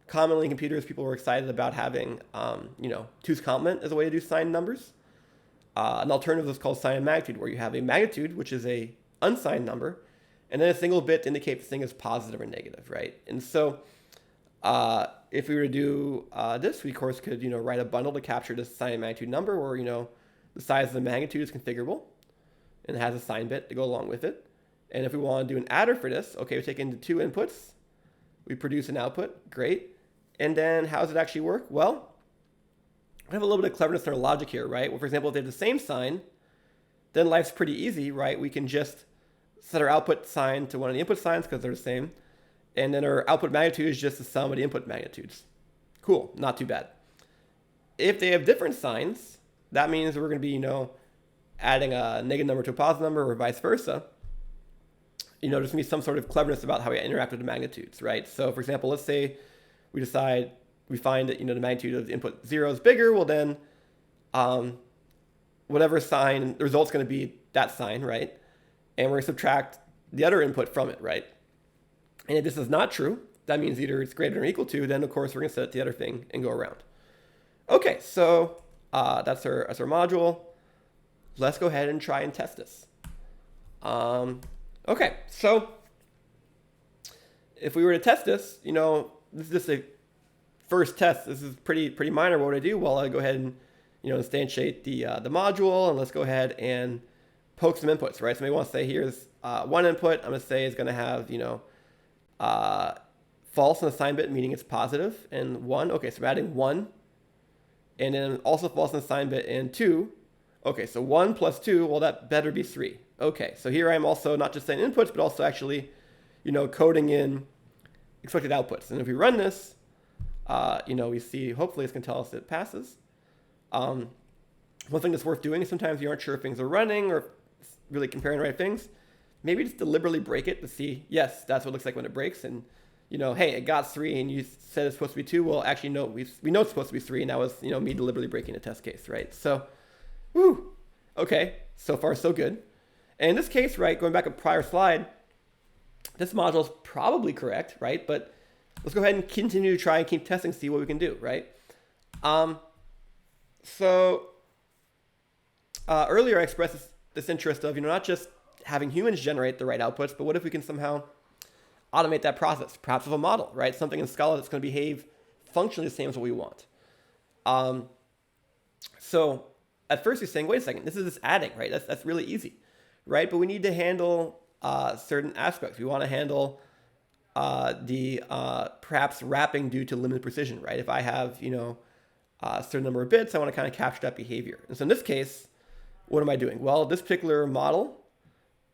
commonly in computers, people were excited about having, 2's complement as a way to do sign numbers. An alternative is called sign and magnitude, where you have a magnitude, which is a unsigned number, and then a single bit to indicate the thing is positive or negative, right? And so if we were to do this, we of course could, write a bundle to capture this sign and magnitude number, where, the size of the magnitude is configurable and it has a sign bit to go along with it. And if we want to do an adder for this, okay, we take into 2 inputs, we produce an output, great. And then how does it actually work? Well, we have a little bit of cleverness in our logic here, right? Well, for example, if they have the same sign, then life's pretty easy, right? We can just set our output sign to one of the input signs because they're the same. And then our output magnitude is just the sum of the input magnitudes. Cool, not too bad. If they have different signs, that means we're going to be, adding a negative number to a positive number or vice versa. There's going to be some sort of cleverness about how we interact with the magnitudes, right? So, for example, let's say we find that, the magnitude of the input 0 is bigger. Well, then whatever sign, the result's going to be that sign, right? And we're going to subtract the other input from it, right? And if this is not true, that means either it's greater than or equal to, then of course we're going to set it to the other thing and go around. Okay, so that's our module. Let's go ahead and try and test this. Okay, so if we were to test this, this is just a first test. This is pretty minor. What would I do? Well, I go ahead and instantiate the module, and let's go ahead and poke some inputs, right? So maybe I want to say here's one input. I'm going to say is going to have false on the sign bit, meaning it's positive, and 1. Okay, so we're adding 1, and then also false on the sign bit and 2. Okay, so 1 plus 2, well, that better be 3. Okay, so here I am also not just saying inputs, but also actually, coding in expected outputs. And if we run this, we see, hopefully it's going to tell us it passes. One thing that's worth doing is sometimes you aren't sure if things are running or really comparing the right things, maybe just deliberately break it to see, yes, that's what it looks like when it breaks. And, hey, it got 3 and you said it's supposed to be 2. Well, actually, no, we know it's supposed to be 3. And that was, me deliberately breaking a test case, right? So, whew, okay, so far so good. And in this case, right, going back a prior slide, this module is probably correct, right? But let's go ahead and continue to try and keep testing, see what we can do, right? Earlier I expressed this interest of, not just having humans generate the right outputs, but what if we can somehow automate that process, perhaps with a model, right? Something in Scala that's going to behave functionally the same as what we want. So at first you're saying, wait a second, this is just adding, right? That's really easy, right? But we need to handle certain aspects. We want to handle the perhaps wrapping due to limited precision, right? If I have, a certain number of bits, I want to kind of capture that behavior. And so in this case, what am I doing? Well, this particular model,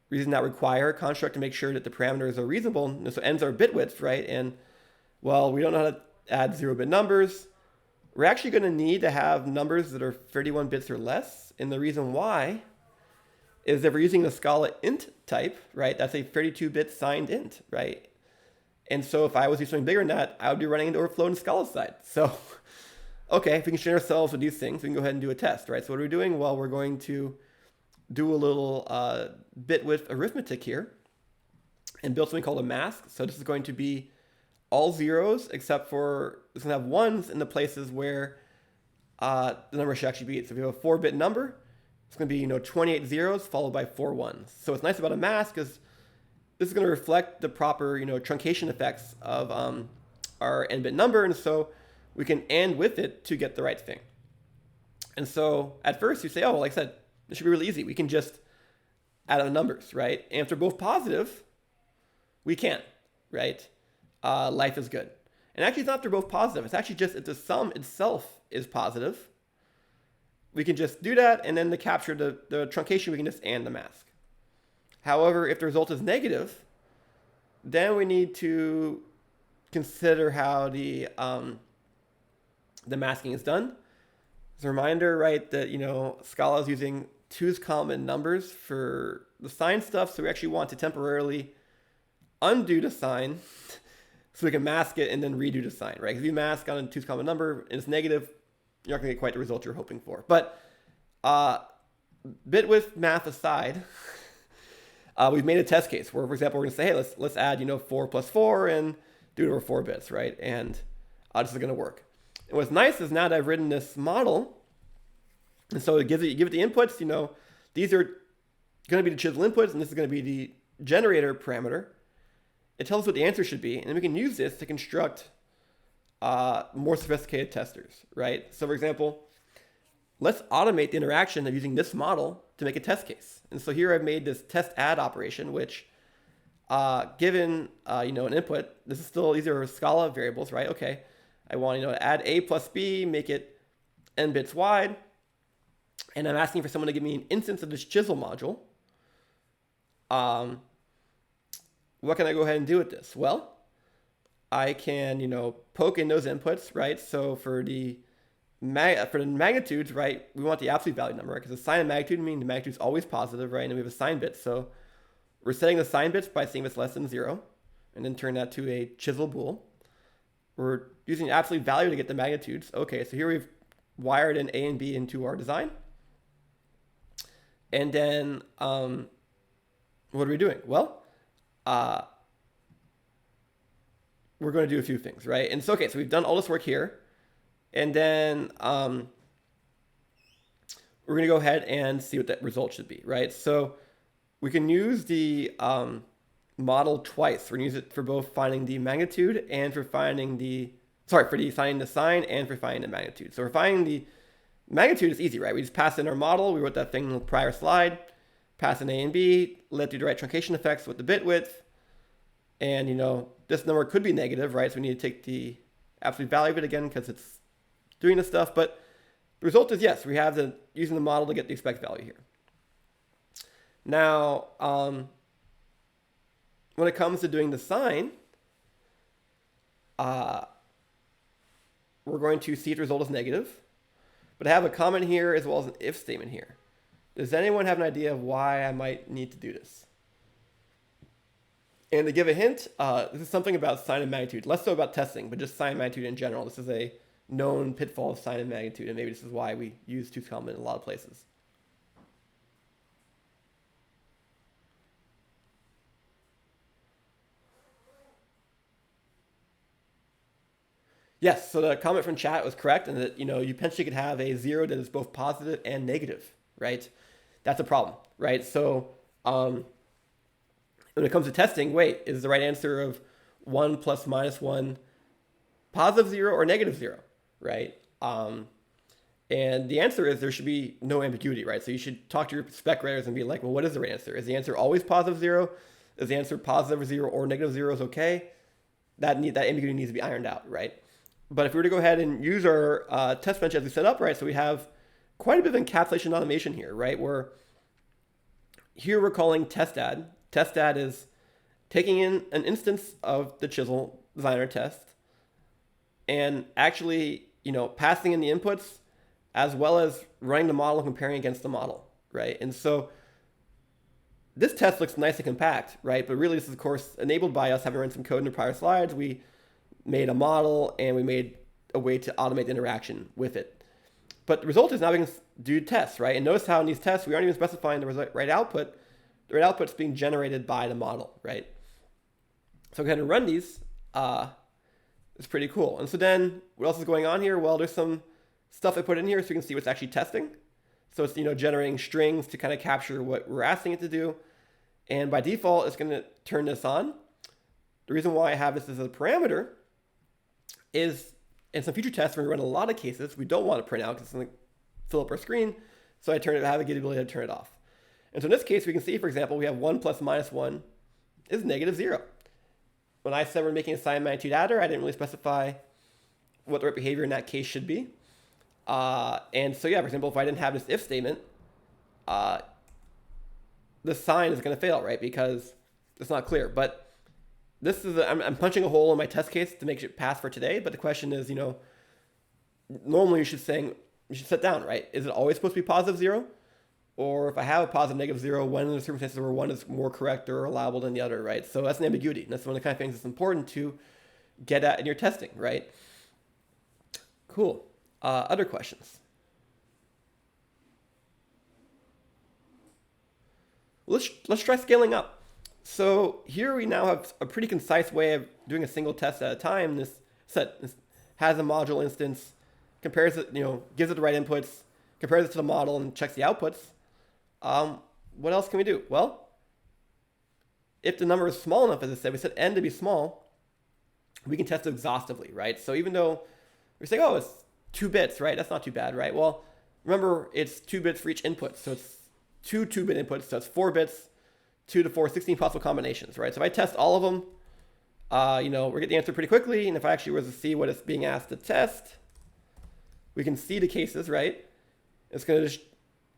using that require construct to make sure that the parameters are reasonable. And so ends are bit widths, right? And well, we don't know how to add 0-bit numbers. We're actually going to need to have numbers that are 31 bits or less. And the reason why is if we're using the Scala int type, right? That's a 32-bit signed int, right? And so if I was using something bigger than that, I would be running into overflow in Scala side. So, okay, if we can train ourselves with these things, we can go ahead and do a test, right? So what are we doing? Well, we're going to do a little bit width arithmetic here and build something called a mask. So this is going to be all zeros except for, it's going to have ones in the places where the number should actually be. So if you have a 4-bit number, it's going to be 28 zeros followed by 4 ones. So what's nice about a mask is this is going to reflect the proper truncation effects of our n-bit number, and so we can AND with it to get the right thing. And so at first you say, oh, well, like I said, this should be really easy. We can just add up the numbers, right? And if they're both positive, we can, right? Life is good. And actually, it's not if they're both positive. It's actually just if the sum itself is positive, we can just do that, and then to capture the truncation, we can just AND the mask. However, if the result is negative, then we need to consider how the masking is done. As a reminder, right, that Scala is using 2's common numbers for the sign stuff, so we actually want to temporarily undo the sign so we can mask it and then redo the sign, right? Because if you mask on a 2's common number and it's negative, you're not going to get quite the result you're hoping for. But bit width math aside, we've made a test case where, for example, we're going to say, hey, let's add 4 plus 4 and do it over 4 bits, right? And this is going to work. And what's nice is now that I've written this model, and so you give it the inputs, these are going to be the chisel inputs, and this is going to be the generator parameter. It tells us what the answer should be, and then we can use this to construct more sophisticated testers, right? So for example, let's automate the interaction of using this model to make a test case. And so here I've made this test add operation, which given an input, these are Scala variables, right? Okay, I want to add a plus b, make it n bits wide, and I'm asking for someone to give me an instance of this chisel module. What can I go ahead and do with this? Well, I can poke in those inputs, right? So for the magnitudes, right, we want the absolute value number, because the sign of magnitude means the magnitude is always positive, right? And then we have a sign bit. So we're setting the sign bits by seeing if it's less than 0, and then turn that to a chisel bool. We're using the absolute value to get the magnitudes. Okay, so here we've wired in A and B into our design. And then what are we doing? Well, we're going to do a few things, right? And so, okay, so we've done all this work here. And then we're going to go ahead and see what that result should be, right? So we can use the model twice. We're going to use it for both finding the magnitude and for finding finding the sign and for finding the magnitude. So for finding the magnitude is easy, right? We just pass in our model. We wrote that thing in the prior slide. Pass in A and B, let do the right truncation effects with the bit width. And, this number could be negative, right? So we need to take the absolute value of it again because it's doing this stuff. But the result is, yes, we have using the model to get the expected value here. Now, when it comes to doing the sign, we're going to see if the result is negative. But I have a comment here as well as an if statement here. Does anyone have an idea of why I might need to do this? And to give a hint, this is something about sign and magnitude. Less so about testing, but just sign and magnitude in general. This is a known pitfall of sign and magnitude, and maybe this is why we use tooth complement in a lot of places. Yes, so the comment from chat was correct, and that you potentially could have a zero that is both positive and negative, right? That's a problem, right? So when it comes to testing, wait, is the right answer of 1 plus minus 1 positive 0 or negative 0, right? And the answer is there should be no ambiguity, right? So you should talk to your spec writers and be like, well, what is the right answer? Is the answer always positive 0? Is the answer positive 0 or negative 0 is okay? That ambiguity needs to be ironed out, right? But if we were to go ahead and use our test bench as we set up, right, so we have quite a bit of encapsulation automation here, right? Here we're calling test add. Test add is taking in an instance of the chisel designer test and actually, passing in the inputs as well as running the model and comparing against the model, right? And so this test looks nice and compact, right? But really this is, of course, enabled by us having run some code in the prior slides. We made a model and we made a way to automate the interaction with it. But the result is now we can do tests, right? And notice how in these tests, we aren't even specifying the right output. The right output's being generated by the model, right? So go ahead and run these. It's pretty cool. And so then what else is going on here? Well, there's some stuff I put in here so you can see what's actually testing. So it's, generating strings to kind of capture what we're asking it to do. And by default, it's going to turn this on. The reason why I have this as a parameter is in some future tests, when we run a lot of cases, we don't want to print out because it's going to fill up our screen. So I have the ability to turn it off. And so in this case, we can see, for example, we have 1 plus minus 1 is negative 0. When I said we're making a sign magnitude adder, I didn't really specify what the right behavior in that case should be. And so, yeah, for example, if I didn't have this if statement, the sign is going to fail, right? Because it's not clear. But this is, I'm punching a hole in my test case to make it pass for today. But the question is, normally you should set down, right? Is it always supposed to be positive 0? Or if I have a positive negative 0, when in the circumstances where one is more correct or allowable than the other, right? So that's an ambiguity. And that's one of the kind of things that's important to get at in your testing, right? Cool. Other questions? Let's try scaling up. So here we now have a pretty concise way of doing a single test at a time. This has a module instance, compares it, gives it the right inputs, compares it to the model, and checks the outputs. What else can we do? Well, if the number is small enough, as I said, we set n to be small, we can test it exhaustively, right? So even though we're saying, oh, it's 2 bits, right? That's not too bad, right? Well, remember, it's 2 bits for each input. So it's 2 2-bit inputs. So it's 4 bits, 2 to 4, 16 possible combinations, right? So if I test all of them, we're getting the answer pretty quickly. And if I actually was to see what it's being asked to test, we can see the cases, right? It's going to just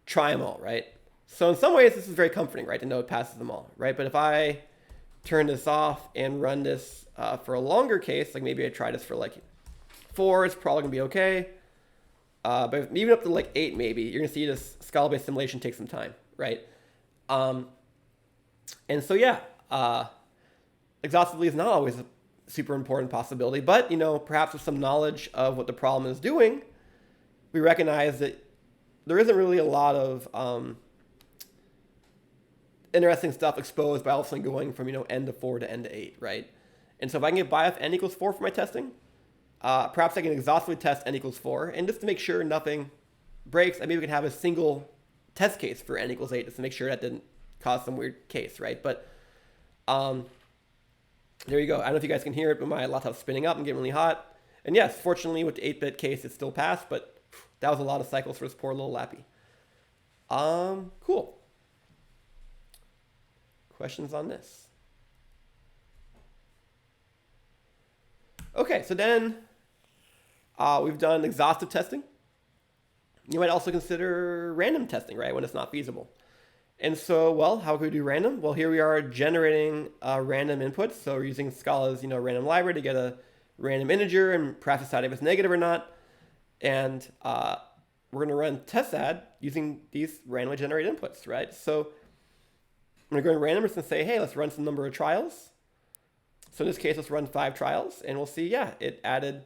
try them all, right? So in some ways, this is very comforting, right, to know it passes them all, right? But if I turn this off and run this for a longer case, like maybe I try this for like 4, it's probably going to be okay. But even up to like 8, maybe, you're going to see this Scala-based simulation take some time, right? And so, yeah, exhaustively is not always a super important possibility. But, perhaps with some knowledge of what the problem is doing, we recognize that there isn't really a lot of interesting stuff exposed by all of a sudden going from, n to 4 to n to 8, right? And so if I can get by if n equals 4 for my testing, perhaps I can exhaustively test n equals 4. And just to make sure nothing breaks, maybe we can have a single test case for n equals 8 just to make sure that didn't cause some weird case, right? But there you go. I don't know if you guys can hear it, but my laptop's spinning up and getting really hot. And yes, fortunately with the 8-bit case, it still passed, but that was a lot of cycles for this poor little lappy. Cool. Questions on this? Okay, so then we've done exhaustive testing. You might also consider random testing, right, when it's not feasible. And so, well, how can we do random? Well, here we are generating random inputs. So we're using Scala's, random library to get a random integer and perhaps decide if it's negative or not. And we're going to run test add using these randomly generated inputs, right? So I'm going to go in random and say, hey, let's run some number of trials. So in this case, let's run 5 trials, and we'll see, yeah, it added,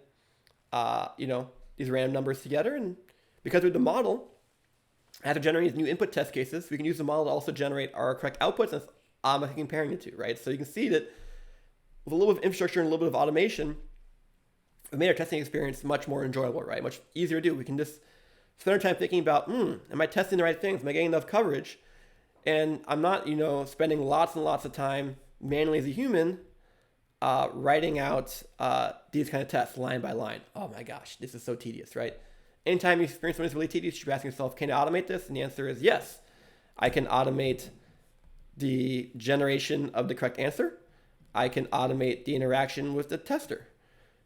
these random numbers together. And because with the model, after generating these new input test cases, we can use the model to also generate our correct outputs and automatically comparing the two, right? So you can see that with a little bit of infrastructure and a little bit of automation, it made our testing experience much more enjoyable, right? Much easier to do. We can just spend our time thinking about, am I testing the right things? Am I getting enough coverage? And I'm not, spending lots and lots of time manually as a human writing out these kind of tests line by line. Oh my gosh, this is so tedious, right? Anytime you experience something that's really tedious, you should be asking yourself, can I automate this? And the answer is yes. I can automate the generation of the correct answer. I can automate the interaction with the tester.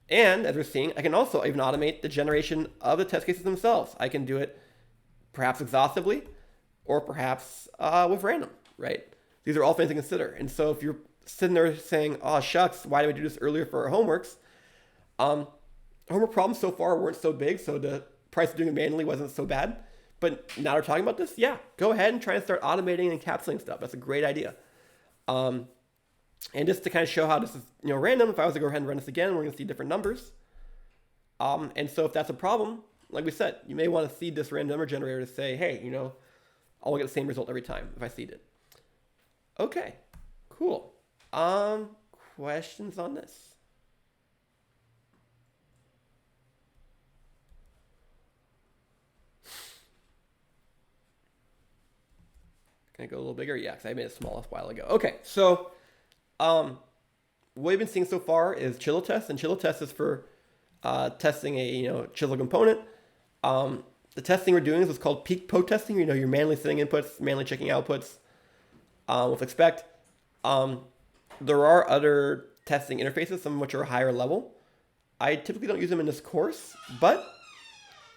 And as we're seeing, I can also even automate the generation of the test cases themselves. I can do it perhaps exhaustively or perhaps with random, right? These are all things to consider. And so if you're sitting there saying, oh, shucks, why did we do this earlier for our homeworks? Homework problems so far weren't so big, so the price of doing it manually wasn't so bad. But now we're talking about this, yeah, go ahead and try and start automating and encapsulating stuff. That's a great idea. And just to kind of show how this is, random, if I was to go ahead and run this again, we're going to see different numbers. And so if that's a problem, like we said, you may want to seed this random number generator to say, hey, I'll get the same result every time if I seed it. Okay, cool. Questions on this? Can I go a little bigger? Yeah, because I made it small a while ago. Okay, so what we've been seeing so far is Chisel Test, and Chisel Test is for testing a chisel component. The testing we're doing is what's called peak post testing. You're manually setting inputs, manually checking outputs with expect. There are other testing interfaces, some of which are higher level. I typically don't use them in this course, but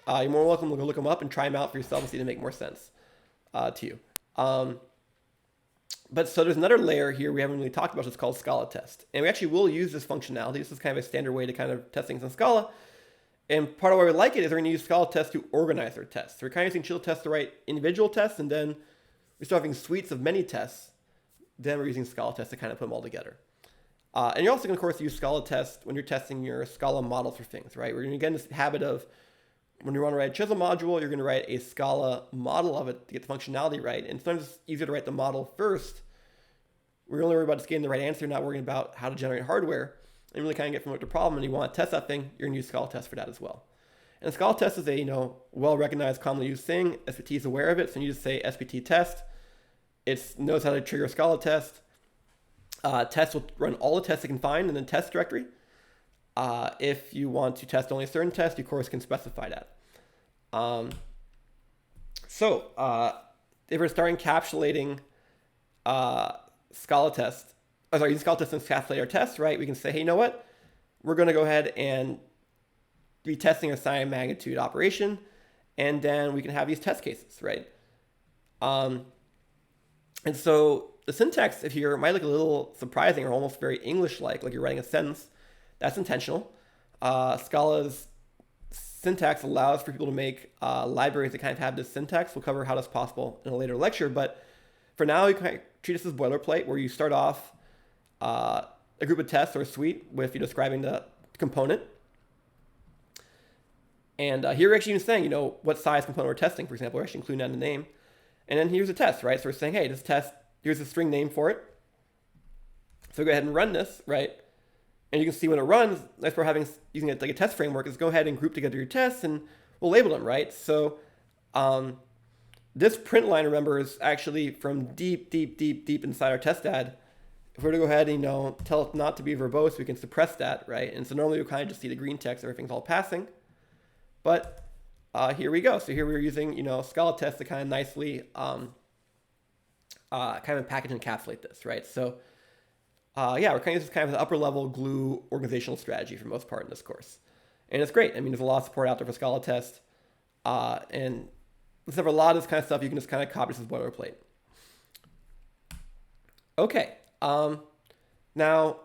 you're more welcome to go look them up and try them out for yourself and see if they make more sense to you. But so there's another layer here we haven't really talked about. It's called Scala Test. And we actually will use this functionality. This is kind of a standard way to kind of test things in Scala. And part of why we like it is we're going to use Scala Test to organize our tests. So we're kind of using Chisel Test to write individual tests, and then we start having suites of many tests. Then we're using Scala Test to kind of put them all together. And you're also going to, of course, use Scala Test when you're testing your Scala models for things, right? We're going to get in this habit of when you want to write a Chisel module, you're going to write a Scala model of it to get the functionality right. And sometimes it's easier to write the model first. We're only worried about just getting the right answer, not worrying about how to generate hardware. And really kind of get from the problem, and you want to test that thing, you're going to use Scala Test for that as well. And Scala Test is a well-recognized, commonly used thing. SPT is aware of it, so you just say SPT test. It knows how to trigger a Scala test. Test will run all the tests it can find in the test directory. If you want to test only a certain test, you of course can specify that. If we're starting encapsulating Scala Test, using Scala Test to encapsulate our tests, right? We can say, hey, you know what? We're going to go ahead and be testing a sign magnitude operation, and then we can have these test cases, right? And so the syntax here might look a little surprising or almost very English-like you're writing a sentence. That's intentional. Scala's syntax allows for people to make libraries that kind of have this syntax. We'll cover how that's possible in a later lecture, but for now, you can treat this as boilerplate, where you start off a group of tests or a suite with you describing the component. And here we're actually even saying, what size component we're testing, for example. We're actually including that in the name. And then here's a test, right? So we're saying, hey, this test, here's a string name for it. So we go ahead and run this, right? And you can see when it runs, that's where using it like a test framework is go ahead and group together your tests, and we'll label them, right? So this print line, remember, is actually from deep inside our test add. If we're to go ahead and tell it not to be verbose, we can suppress that, right? And so normally we kind of just see the green text, everything's all passing. But here we go. So here we're using Scala Test to kind of nicely kind of package and encapsulate this, right? So we're kind of using kind of an upper level glue organizational strategy for the most part in this course. And it's great. I mean, there's a lot of support out there for Scala Test. And except for a lot of this kind of stuff, you can just kind of copy this as boilerplate. Okay. Now,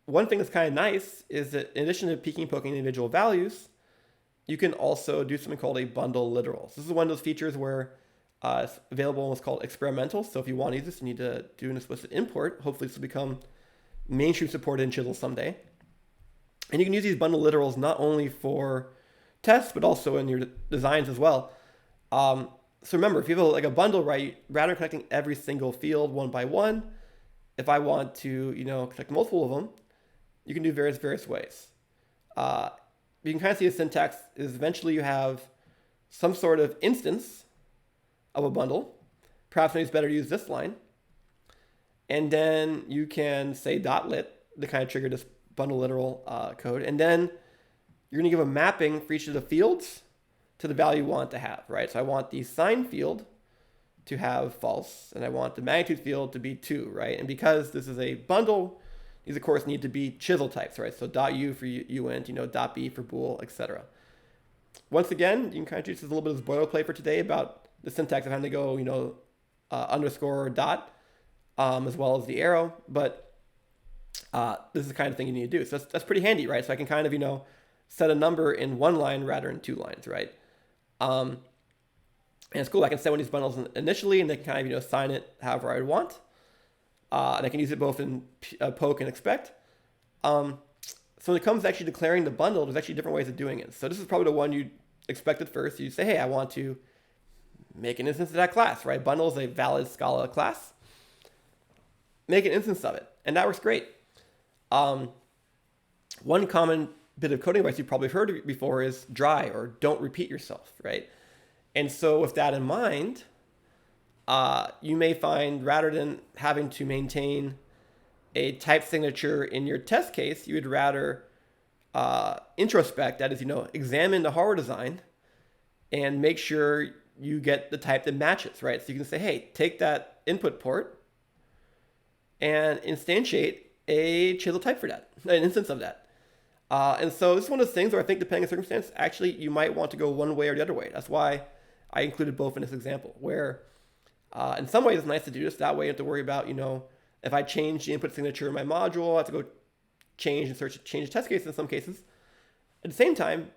one thing that's kind of nice is that in addition to peeking and poking individual values, you can also do something called a bundle literal. So this is one of those features where it's available in what's called experimental. So if you want to use this, you need to do an explicit import. Hopefully this will become mainstream supported in Chisel someday. And you can use these bundle literals not only for tests, but also in your designs as well. So remember, if you have like a bundle, right, rather than connecting every single field one by one, if I want to, connect multiple of them, you can do various ways. You can kind of see the syntax is eventually you have some sort of instance of a bundle. Perhaps maybe it's better to use this line. And then you can say .lit to kind of trigger this bundle literal code. And then you're going to give a mapping for each of the fields to the value you want to have, right? So I want the sign field to have false, and I want the magnitude field to be 2, right? And because this is a bundle, these of course need to be chisel types, right? So .u for uint, .b for bool, etc. Once again, you can kind of use this a little bit of boilerplate for today about the syntax of having to go, underscore or dot, as well as the arrow. But this is the kind of thing you need to do. So that's pretty handy, right? So I can kind of, set a number in one line rather than 2 lines, right? And it's cool. I can set one of these bundles initially, and they can kind of, assign it however I want. And I can use it both in poke and expect. So when it comes to actually declaring the bundle, there's actually different ways of doing it. So this is probably the one you expected first. You say, hey, I want to make an instance of that class, right? Bundle is a valid Scala class. Make an instance of it. And that works great. One common bit of coding advice you've probably heard before is dry or don't repeat yourself, right? And so with that in mind, you may find rather than having to maintain a type signature in your test case, you would rather introspect, that is, examine the hardware design and make sure you get the type that matches, right? So you can say, hey, take that input port and instantiate a chisel type for that, an instance of that. And so this is one of those things where I think depending on circumstance, actually you might want to go one way or the other way. That's why I included both in this example, where in some ways it's nice to do this. That way you have to worry about, if I change the input signature in my module, I have to go change the test case in some cases. At the same time,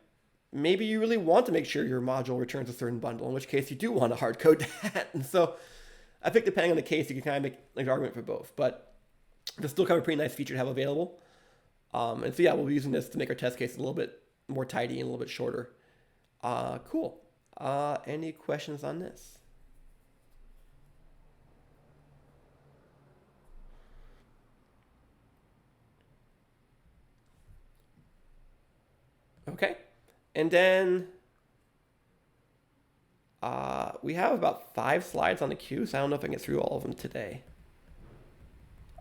maybe you really want to make sure your module returns a certain bundle, in which case you do want to hard code that. And so I think depending on the case, you can kind of make an argument for both. But it's still kind of a pretty nice feature to have available. And so yeah, we'll be using this to make our test case a little bit more tidy and a little bit shorter. Cool. Any questions on this? Okay. And then we have about 5 slides on the queue, so I don't know if I can get through all of them today.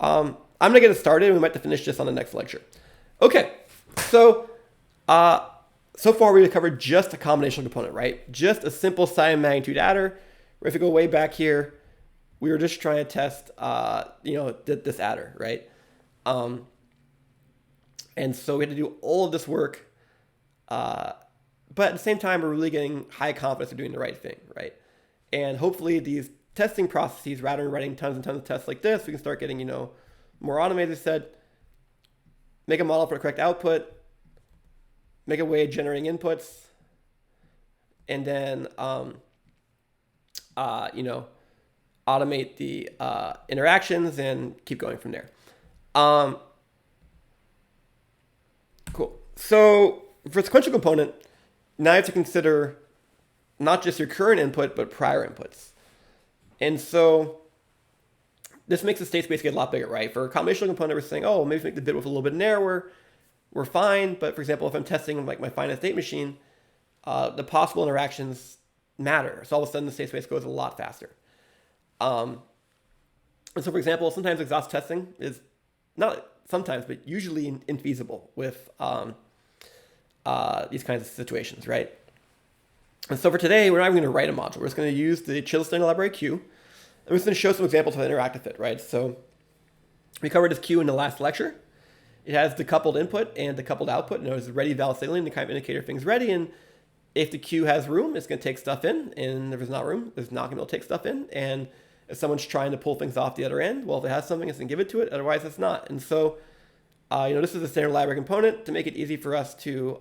I'm going to get it started, and we might have to finish this on the next lecture. Okay, so so far we covered just a combinational component, right? Just a simple sign magnitude adder. If you go way back here, we were just trying to test, this adder, right? And so we had to do all of this work, but at the same time, we're really getting high confidence of doing the right thing, right? And hopefully these testing processes, rather than writing tons and tons of tests like this, we can start getting, more automated. As I said, make a model for the correct output, make a way of generating inputs, and then, automate the interactions and keep going from there. Cool. So for sequential component, now you have to consider not just your current input, but prior inputs. And so this makes the state space get a lot bigger, right? For a combinational component, we're saying, oh, maybe make the bit width a little bit narrower. We're fine. But for example, if I'm testing like my finite state machine, the possible interactions matter. So all of a sudden the state space goes a lot faster. And so for example, sometimes exhaust testing is not sometimes, but usually infeasible with these kinds of situations, right? And so for today, we're not even going to write a module. We're just going to use the chisel standard library queue. And we're just going to show some examples of how to interact with it, right? So we covered this queue in the last lecture. It has decoupled input and decoupled output. There's ready valid signaling to kind of indicate if thing's ready. And if the queue has room, it's going to take stuff in. And if there's not room, it's not going to be able to take stuff in. And if someone's trying to pull things off the other end, well, if it has something, it's going to give it to it. Otherwise, it's not. And so, this is a standard library component to make it easy for us to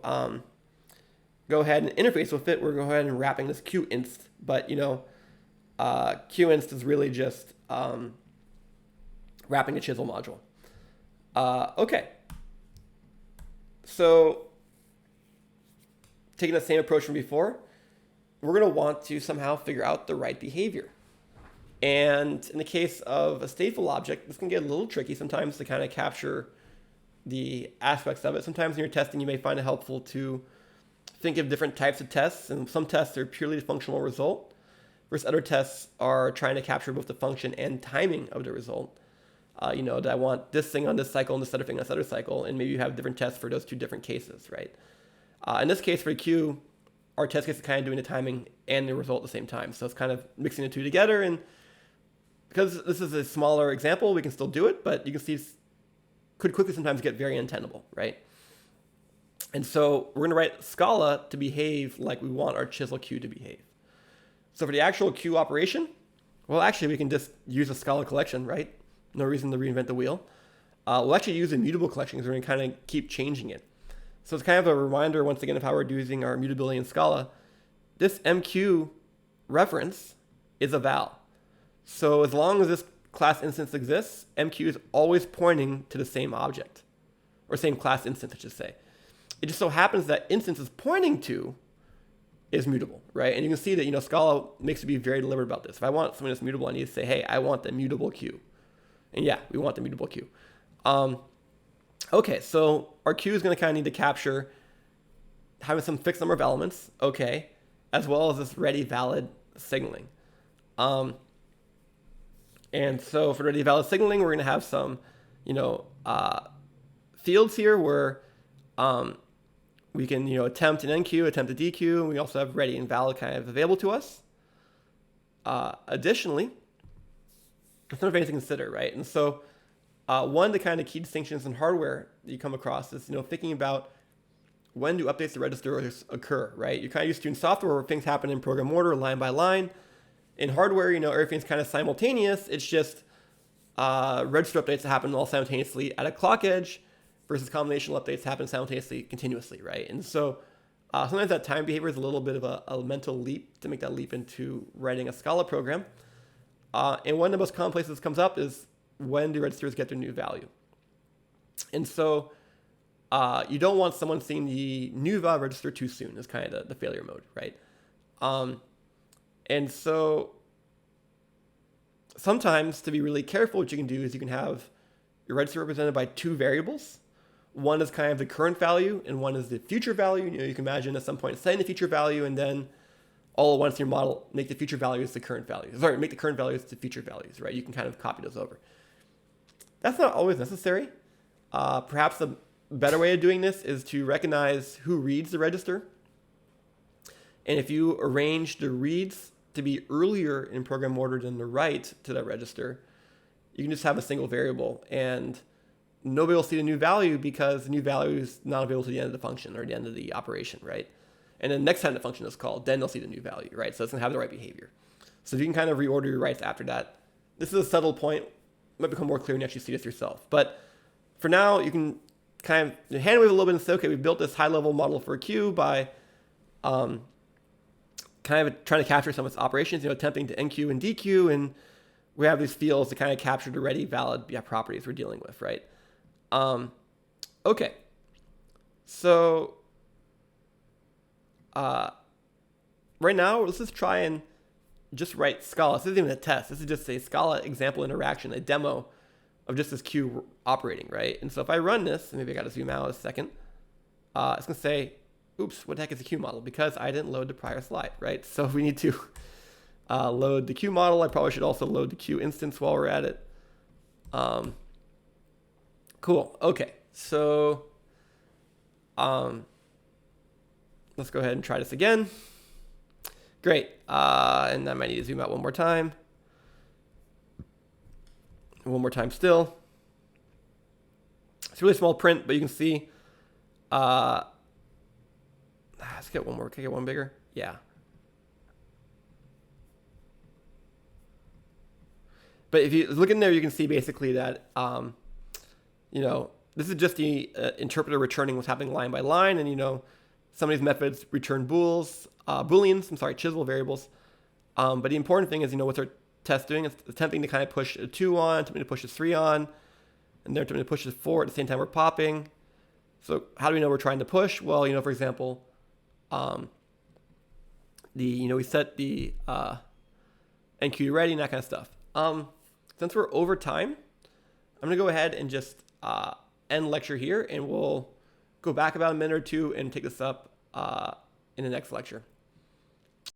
go ahead and interface with it, we're going to go ahead and wrapping this QInst. But, QInst is really just wrapping a chisel module. Okay. So taking the same approach from before, we're going to want to somehow figure out the right behavior. And in the case of a stateful object, this can get a little tricky sometimes to kind of capture the aspects of it. Sometimes in your testing, you may find it helpful to think of different types of tests. And some tests are purely the functional result, whereas other tests are trying to capture both the function and timing of the result. Do I want this thing on this cycle and this other thing on this other cycle? And maybe you have different tests for those two different cases, right? In this case, for the queue, our test case is kind of doing the timing and the result at the same time. So it's kind of mixing the two together. And because this is a smaller example, we can still do it, but you can see it could quickly sometimes get very untenable, right? And so we're going to write Scala to behave like we want our chisel queue to behave. So for the actual queue operation, well, actually, we can just use a Scala collection, right? No reason to reinvent the wheel. We'll actually use immutable collections. We're going to kind of keep changing it. So it's kind of a reminder, once again, of how we're using our mutability in Scala. This MQ reference is a val. So as long as this class instance exists, MQ is always pointing to the same object, or same class instance, I should say. It just so happens that instance is pointing to is mutable, right? And you can see that, Scala makes it be very deliberate about this. If I want something that's mutable, I need to say, hey, I want the mutable queue. And yeah, we want the mutable queue. Okay, so our queue is going to kind of need to capture having some fixed number of elements, okay, as well as this ready valid signaling. And so for ready valid signaling, we're going to have some, fields here where we can, attempt an enqueue, attempt a dequeue, and we also have ready and valid kind of available to us. Additionally, there's another thing to consider, right? And so one of the kind of key distinctions in hardware that you come across is, thinking about when do updates to registers occur, right? You're kind of used to in software where things happen in program order, line by line. In hardware, everything's kind of simultaneous. It's just register updates that happen all simultaneously at a clock edge versus combinational updates happen simultaneously, continuously, right? And so sometimes that time behavior is a little bit of a mental leap to make that leap into writing a Scala program. And one of the most common places this comes up is when do registers get their new value. And so you don't want someone seeing the new value register too soon is kind of the failure mode, right? And so sometimes to be really careful, what you can do is you can have your register represented by two variables. One is kind of the current value and one is the future value. You can imagine at some point setting the future value and then all at once in your model, make the future values the current values. Sorry, make the current values the future values, right? You can kind of copy those over. That's not always necessary. Perhaps a better way of doing this is to recognize who reads the register. And if you arrange the reads to be earlier in program order than the write to that register, you can just have a single variable and nobody will see the new value because the new value is not available to the end of the function or the end of the operation, right? And then next time the function is called, then they'll see the new value, right? So it's going to have the right behavior. So you can kind of reorder your writes after that. This is a subtle point. It might become more clear when you actually see this yourself. But for now, you can kind of hand wave a little bit and say, okay, we built this high-level model for a queue by kind of trying to capture some of its operations, attempting to enqueue and dequeue, and we have these fields to kind of capture the ready valid properties we're dealing with, right? Okay. So right now, let's just try and just write Scala. This isn't even a test. This is just a Scala example interaction, a demo of just this queue operating, right? And so if I run this, maybe I got to zoom out a second. It's going to say, oops, what the heck is a queue model? Because I didn't load the prior slide, right? So we need to load the queue model. I probably should also load the queue instance while we're at it. Cool. Okay. So let's go ahead and try this again. Great. And I might need to zoom out one more time. One more time still. It's a really small print, but you can see. Let's get one more. Can I get one bigger? Yeah. But if you look in there, you can see basically that, this is just the interpreter returning what's happening line by line. And, some of these methods return booleans, chisel variables. But the important thing is, what's our test doing? It's attempting to kind of push a 2 on, attempting to push a 3 on, and they're attempting to push a 4 at the same time we're popping. So how do we know we're trying to push? Well, for example, we set the NQ ready and that kind of stuff. Since we're over time, I'm going to go ahead and just end lecture here, and we'll go back about a minute or two and take this up in the next lecture.